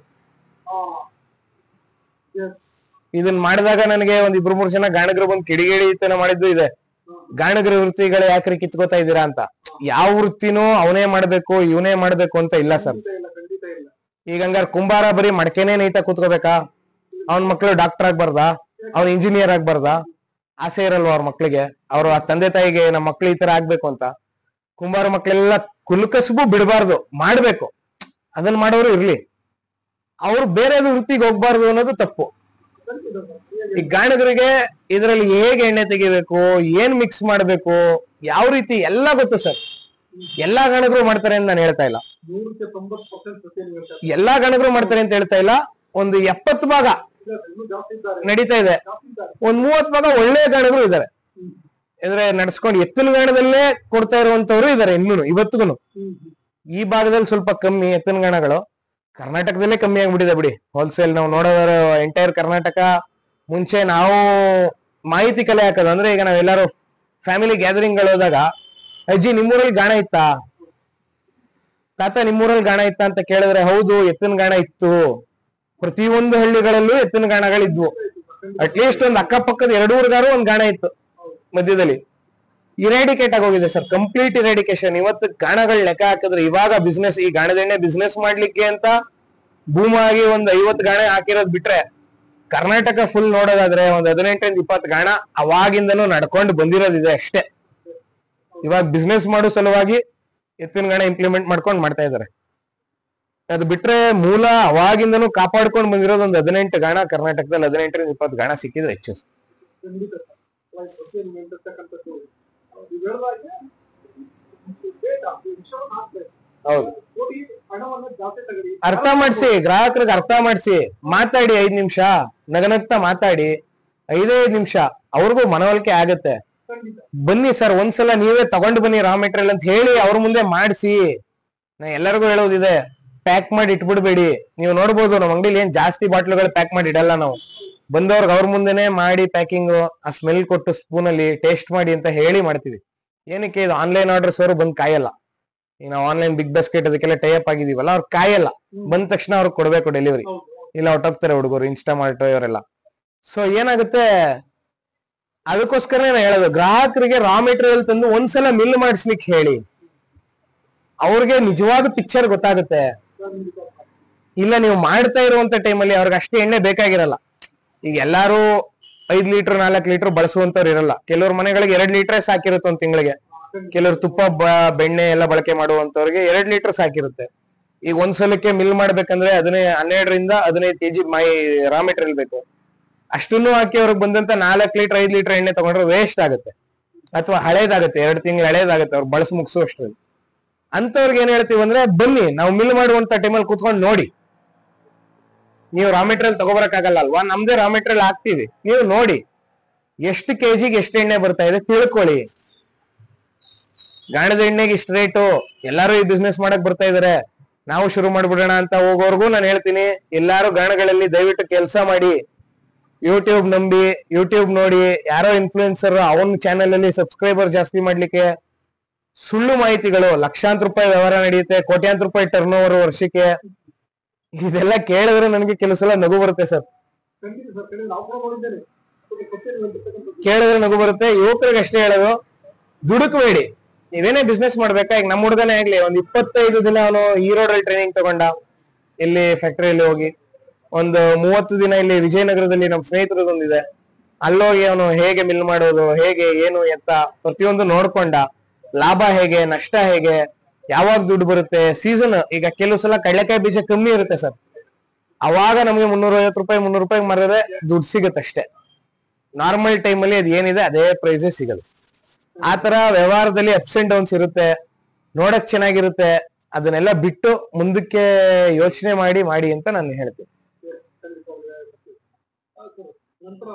ಇದನ್ನ ಮಾಡಿದಾಗ ನನಗೆ ಒಂದ್ 2-3 ಜನ ಗಾಣಗರು ಬಂದು ಕಿಡಿಗೇಡಿತನ ಮಾಡಿದ್ದು ಇದೆ. ಗಾಣಗರ ವೃತ್ತಿಗಳು ಯಾಕ್ರಿ ಕಿತ್ಕೋತಾ ಇದ್ದೀರಾ ಅಂತ. ಯಾವ ವೃತ್ತಿನೂ ಅವನೇ ಮಾಡ್ಬೇಕು ಇವನೇ ಮಾಡ್ಬೇಕು ಅಂತ ಇಲ್ಲ ಸರ್. ಈಗ ಹಂಗಾರ ಕುಂಬಾರ ಬರೀ ಮಡಕೆನೇ ನೈತಾ ಕೂತ್ಕೋಬೇಕಾ? ಅವನ್ ಮಕ್ಳು ಡಾಕ್ಟರ್ ಆಗ್ಬಾರ್ದಾ? ಅವ್ನ ಇಂಜಿನಿಯರ್ ಆಗ್ಬಾರ್ದಾ? ಆಸೆ ಇರಲ್ವ ಅವ್ರ ಮಕ್ಳಿಗೆ? ಅವ್ರ ತಂದೆ ತಾಯಿಗೆ ನಮ್ಮ ಮಕ್ಳು ಈ ತರ ಆಗ್ಬೇಕು ಅಂತ. ಕುಂಬಾರ ಮಕ್ಳೆಲ್ಲ ಕುಲ್ಕಸಬು ಬಿಡಬಾರ್ದು, ಮಾಡ್ಬೇಕು. ಅದನ್ನ ಮಾಡೋರು ಇರ್ಲಿ, ಅವ್ರು ಬೇರೆ ವೃತ್ತಿಗೆ ಹೋಗ್ಬಾರ್ದು ಅನ್ನೋದು ತಪ್ಪು. ಈ ಗಾಣಗರಿಗೆ ಇದರಲ್ಲಿ ಹೇಗೆ ಎಣ್ಣೆ ತೆಗಿಬೇಕು, ಏನ್ ಮಿಕ್ಸ್ ಮಾಡ್ಬೇಕು, ಯಾವ ರೀತಿ ಎಲ್ಲ ಗೊತ್ತು ಸರ್. ಎಲ್ಲಾ ಗಾಣಗರು ಮಾಡ್ತಾರೆ ಅಂತ ನಾನು ಹೇಳ್ತಾ ಇಲ್ಲ, ಎಲ್ಲಾ ಗಾಣಗರು ಮಾಡ್ತಾರೆ ಅಂತ ಹೇಳ್ತಾ ಇಲ್ಲ. ಒಂದು 70 ಭಾಗ ನಡೀತಾ ಇದೆ, ಒಂದ್ 30 ಭಾಗ ಒಳ್ಳೆ ಗಾಣಗರು ಇದಾರೆ. ಅಂದ್ರೆ ನಡ್ಸ್ಕೊಂಡು ಎತ್ತಿನ ಗಾಣದಲ್ಲೇ ಕೊಡ್ತಾ ಇರುವಂತವ್ರು ಇದಾರೆ ಇನ್ನೂ ಇವತ್ತಿಗೂ. ಈ ಭಾಗದಲ್ಲಿ ಸ್ವಲ್ಪ ಕಮ್ಮಿ ಎತ್ತಿನ ಗಾಣಗಳು, ಕರ್ನಾಟಕದಲ್ಲೇ ಕಮ್ಮಿ ಆಗ್ಬಿಟ್ಟಿದೆ ಬಿಡಿ. ಹೋಲ್ಸೇಲ್ ನಾವು ನೋಡೋದಾರ ಎಂಟೈರ್ ಕರ್ನಾಟಕ. ಮುಂಚೆ ನಾವು ಮಾಹಿತಿ ಕಲೆ ಹಾಕೋದು ಅಂದ್ರೆ, ಈಗ ನಾವೆಲ್ಲರೂ ಫ್ಯಾಮಿಲಿ ಗ್ಯಾದರಿಂಗ್ ಗಳು ಹೋದಾಗ, ಅಜ್ಜಿ ನಿಮ್ಮೂರಲ್ಲಿ ಗಾಣ ಇತ್ತಾ, ತಾತ ನಿಮ್ಮೂರಲ್ಲಿ ಗಾಣ ಇತ್ತ ಅಂತ ಕೇಳಿದ್ರೆ, ಹೌದು ಎತ್ತಿನ ಗಾಣ ಇತ್ತು. ಪ್ರತಿಯೊಂದು ಹಳ್ಳಿಗಳಲ್ಲೂ ಎತ್ತಿನ ಗಾಣಗಳಿದ್ವು. ಅಟ್ಲೀಸ್ಟ್ ಒಂದು ಅಕ್ಕಪಕ್ಕದ 2 ಊರ್ಗಾರು ಒಂದ್ ಗಾಣ ಇತ್ತು ಮಧ್ಯದಲ್ಲಿ. ಇರಾಡಿಕೇಟ್ ಆಗೋಗಿದೆ ಸರ್, ಕಂಪ್ಲೀಟ್ ಇರಾಡಿಕೇಶನ್. ಇವತ್ತು ಗಾಣಗಳ ಲೆಕ್ಕ ಹಾಕಿದ್ರೆ, ಇವಾಗ ಬಿಸ್ನೆಸ್, ಈ ಗಾಣದೆಣ್ಣೆ ಬಿಸ್ನೆಸ್ ಮಾಡ್ಲಿಕ್ಕೆ ಅಂತ ಭೂಮಾಗಿ ಒಂದ್ 50 ಗಾಣ ಹಾಕಿರೋದ್ ಬಿಟ್ರೆ, ಕರ್ನಾಟಕ ಫುಲ್ ನೋಡೋದಾದ್ರೆ ಒಂದ್ 18 20 ಗಾಣ ಅವಾಗಿಂದನೂ ನಡ್ಕೊಂಡು ಬಂದಿರೋದಿದೆ ಅಷ್ಟೇ. ಇವಾಗ ಬಿಸ್ನೆಸ್ ಮಾಡೋ ಸಲುವಾಗಿ ಎತ್ತಿನ ಗಾಣ ಇಂಪ್ಲಿಮೆಂಟ್ ಮಾಡ್ಕೊಂಡು ಮಾಡ್ತಾ ಇದಾರೆ. ಅದು ಬಿಟ್ರೆ ಮೂಲ ಅವಾಗಿಂದನೂ ಕಾಪಾಡ್ಕೊಂಡು ಬಂದಿರೋದು ಒಂದು 18 ಗಾಣ ಕರ್ನಾಟಕದಲ್ಲಿ. 18 20 ಗಾಣ ಸಿಕ್ಕಿದ್ರೆ ಹೆಚ್ಚು. ಹೌದು, ಅರ್ಥ ಮಾಡಿಸಿ, ಗ್ರಾಹಕರಿಗೆ ಅರ್ಥ ಮಾಡಿಸಿ, ಮಾತಾಡಿ 5 ನಿಮಿಷ ನಗನಗ್ತಾ ಮಾತಾಡಿ. 5 ನಿಮಿಷ ಅವ್ರಿಗೂ ಮನವೊಲಿಕೆ ಆಗತ್ತೆ. ಬನ್ನಿ ಸರ್, ಒಂದ್ಸಲ ನೀವೇ ತಗೊಂಡು ಬನ್ನಿ ರಾ ಮೆಟೀರಿಯಲ್ ಅಂತ ಹೇಳಿ ಅವ್ರ ಮುಂದೆ ಮಾಡಿಸಿ. ನಾ ಎಲ್ಲರಿಗೂ ಹೇಳೋದಿದೆ, ಪ್ಯಾಕ್ ಮಾಡಿ ಇಟ್ಬಿಡ್ಬೇಡಿ. ನೀವು ನೋಡ್ಬೋದು ನಮ್ಮ ಅಂಗಡಿಲಿ ಏನ್ ಜಾಸ್ತಿ ಬಾಟ್ಲುಗಳು ಪ್ಯಾಕ್ ಮಾಡಿ ಇಡಲ್ಲ ನಾವು. ಬಂದವ್ರಿಗೆ ಅವ್ರ ಮುಂದೆನೆ ಮಾಡಿ ಪ್ಯಾಕಿಂಗ್, ಆ ಸ್ಮೆಲ್ ಕೊಟ್ಟು ಸ್ಪೂನ್ ಅಲ್ಲಿ ಟೇಸ್ಟ್ ಮಾಡಿ ಅಂತ ಹೇಳಿ ಮಾಡ್ತೀವಿ. ಏನಕ್ಕೆ, ಇದು ಆನ್ಲೈನ್ ಆರ್ಡರ್ಸ್ ಅವರು ಬಂದ್ ಕಾಯಲ್ಲ. ಈಗ ನಾವು ಆನ್ಲೈನ್ ಬಿಗ್ ಬಾಸ್ಕೆಟ್ ಅದಕ್ಕೆಲ್ಲ ಟೈಅಪ್ ಆಗಿದೀವಲ್ಲ, ಅವ್ರು ಕಾಯಲ್ಲ. ಬಂದ ತಕ್ಷಣ ಅವ್ರಿಗೆ ಕೊಡ್ಬೇಕು ಡೆಲಿವರಿ, ಇಲ್ಲ ಹೊಟ್ಟೋಗ್ತಾರೆ ಹುಡುಗರು, ಇನ್ಸ್ಟಾಮಾರ್ಟ್ ಇವರೆಲ್ಲ. ಸೊ ಏನಾಗುತ್ತೆ, ಅದಕ್ಕೋಸ್ಕರ ನಾನು ಹೇಳೋದು, ಗ್ರಾಹಕರಿಗೆ ರಾ ಮೆಟೀರಿಯಲ್ ತಂದು ಒಂದ್ಸಲ ಮಿಲ್ ಮಾಡಿಸ್ಲಿಕ್ಕೆ ಹೇಳಿ. ಅವ್ರಿಗೆ ನಿಜವಾದ ಪಿಕ್ಚರ್ ಗೊತ್ತಾಗುತ್ತೆ. ಇಲ್ಲ ನೀವು ಮಾಡ್ತಾ ಇರುವಂತ ಟೈಮಲ್ಲಿ ಅವ್ರಿಗೆ ಅಷ್ಟೇ ಎಣ್ಣೆ ಬೇಕಾಗಿರಲ್ಲ. ಈಗ ಎಲ್ಲಾರು 5 ಲೀಟರ್ 4 ಲೀಟರ್ ಬಳಸುವಂತವ್ರು ಇರಲ್ಲ. ಕೆಲವ್ರ ಮನೆಗಳಿಗೆ 2 ಲೀಟರ್ ಸಾಕಿರುತ್ತೆ ಒಂದ್ ತಿಂಗಳಿಗೆ. ಕೆಲವ್ರು ತುಪ್ಪ ಬೆಣ್ಣೆ ಎಲ್ಲ ಬಳಕೆ ಮಾಡುವಂತವ್ರಿಗೆ 2 ಲೀಟರ್ ಸಾಕಿರುತ್ತೆ. ಈಗ ಒಂದ್ಸಲಕ್ಕೆ ಮಿಲ್ ಮಾಡ್ಬೇಕಂದ್ರೆ 12 ರಿಂದ 15 ಕೆಜಿ ರಾ ಮೆಟೀರಿಯಲ್ ಬೇಕು. ಅಷ್ಟನ್ನು ಹಾಕಿ ಅವ್ರಿಗೆ ಬಂದಂತ 4 ಲೀಟರ್ 5 ಲೀಟರ್ ಎಣ್ಣೆ ತಗೊಂಡ್ರೆ ವೇಸ್ಟ್ ಆಗುತ್ತೆ, ಅಥವಾ ಹಳೇದಾಗುತ್ತೆ, 2 ತಿಂಗಳು ಹಳೇದಾಗುತ್ತೆ ಅವ್ರು ಬಳಸಿ ಮುಗಿಸುವಷ್ಟ್ರಲ್ಲಿ. ಅಂತವ್ರಿಗೆ ಏನ್ ಹೇಳ್ತೀವಿ ಅಂದ್ರೆ, ಬನ್ನಿ ನಾವು ಮಿಲ್ ಮಾಡುವಂತ ಟೈಮಲ್ಲಿ ಕೂತ್ಕೊಂಡು ನೋಡಿ. ನೀವು ರಾ ಮೆಟೀರಿಯಲ್ ತಗೋಬರಕ್ಕಾಗಲ್ಲ ಅಲ್ವಾ, ನಮ್ದೇ ರಾ ಮೆಟೀರಿಯಲ್ ಹಾಕ್ತಿವಿ, ನೀವು ನೋಡಿ ಎಷ್ಟು ಕೆಜಿಗೆ ಎಷ್ಟು ಎಣ್ಣೆ ಬರ್ತಾ ಇದೆ ತಿಳ್ಕೊಳ್ಳಿ. ಗಾಣದ ಎಣ್ಣೆಗೆ ಇಷ್ಟು ರೇಟು, ಎಲ್ಲಾರು ಈ ಬಿಸ್ನೆಸ್ ಮಾಡಕ್ ಬರ್ತಾ ಇದಾರೆ, ನಾವು ಶುರು ಮಾಡ್ಬಿಡೋಣ ಅಂತ ಹೋಗೋರ್ಗು ನಾನು ಹೇಳ್ತೀನಿ, ಎಲ್ಲಾರು ಗಾಣಗಳಲ್ಲಿ ದಯವಿಟ್ಟು ಕೆಲಸ ಮಾಡಿ. ಯೂಟ್ಯೂಬ್ ನಂಬಿ, ಯೂಟ್ಯೂಬ್ ನೋಡಿ, ಯಾರೋ ಇನ್ಫ್ಲೂಯೆನ್ಸರ್ ಅವನ್ ಚಾನೆಲ್ ಅಲ್ಲಿ ಸಬ್ಸ್ಕ್ರೈಬರ್ ಜಾಸ್ತಿ ಮಾಡ್ಲಿಕ್ಕೆ ಸುಳ್ಳು ಮಾಹಿತಿಗಳು, ಲಕ್ಷಾಂತರ ರೂಪಾಯಿ ವ್ಯವಹಾರ ನಡೆಯುತ್ತೆ, ಕೋಟ್ಯಾಂತರ ರೂಪಾಯಿ ಟರ್ನ್ ಓವರ್ ವರ್ಷಕ್ಕೆ. ಇದೆಲ್ಲ ಕೇಳಿದ್ರೆ ನನಗೆ ಕೆಲವು ಸಲ ನಗು ಬರುತ್ತೆ ಸರ್. ಕೇಳಿದ್ರೆ ನಗು ಬರುತ್ತೆ. ಯುವಕರಿಗೆ ಅಷ್ಟೇ ಹೇಳೋದು, ದುಡುಕ್ಬೇಡಿ. ನೀವೇನೇ ಬಿಸ್ನೆಸ್ ಮಾಡ್ಬೇಕಾ, ಈಗ ನಮ್ಮ ಹುಡುಗನೇ ಆಗ್ಲಿ, ಒಂದ್ 25 ದಿನ ಅವನು ಈರೋಡಲ್ಲಿ ಟ್ರೈನಿಂಗ್ ತಗೊಂಡ, ಇಲ್ಲಿ ಫ್ಯಾಕ್ಟರಿಯಲ್ಲಿ ಹೋಗಿ, ಒಂದು 30 ದಿನ ಇಲ್ಲಿ ವಿಜಯನಗರದಲ್ಲಿ ನಮ್ಮ ಸ್ನೇಹಿತರದೊಂದಿದೆ, ಅಲ್ಲೋಗಿ ಅವನು ಹೇಗೆ ಮಿಲ್ ಮಾಡೋದು, ಹೇಗೆ ಏನು ಎತ್ತ ಪ್ರತಿಯೊಂದು ನೋಡ್ಕೊಂಡ. ಲಾಭ ಹೇಗೆ, ನಷ್ಟ ಹೇಗೆ, ಯಾವಾಗ ದುಡ್ಡು ಬರುತ್ತೆ, ಸೀಸನ್. ಈಗ ಕೆಲವು ಸಲ ಕಡಲೆಕಾಯಿ ಬೀಜ ಕಮ್ಮಿ ಇರುತ್ತೆ ಸರ್, ಅವಾಗ ನಮ್ಗೆ 350 ರೂಪಾಯಿ 300 ರೂಪಾಯಿ ಮಾರಿದ್ರೆ ದುಡ್ಡು ಸಿಗುತ್ತೆ ಅಷ್ಟೇ. ನಾರ್ಮಲ್ ಟೈಮಲ್ಲಿ ಅದು ಏನಿದೆ ಅದೇ ಪ್ರೈಸೇ ಸಿಗೋದು. ಆತರ ವ್ಯವಹಾರದಲ್ಲಿ ಅಪ್ಸ್ ಅಂಡ್ ಡೌನ್ಸ್ ಇರುತ್ತೆ, ನೋಡಕ್ ಚೆನ್ನಾಗಿರುತ್ತೆ. ಅದನ್ನೆಲ್ಲ ಬಿಟ್ಟು ಮುಂದಕ್ಕೆ ಯೋಚನೆ ಮಾಡಿ ಅಂತ ನಾನು ಹೇಳ್ತೀನಿ. ನಂತರ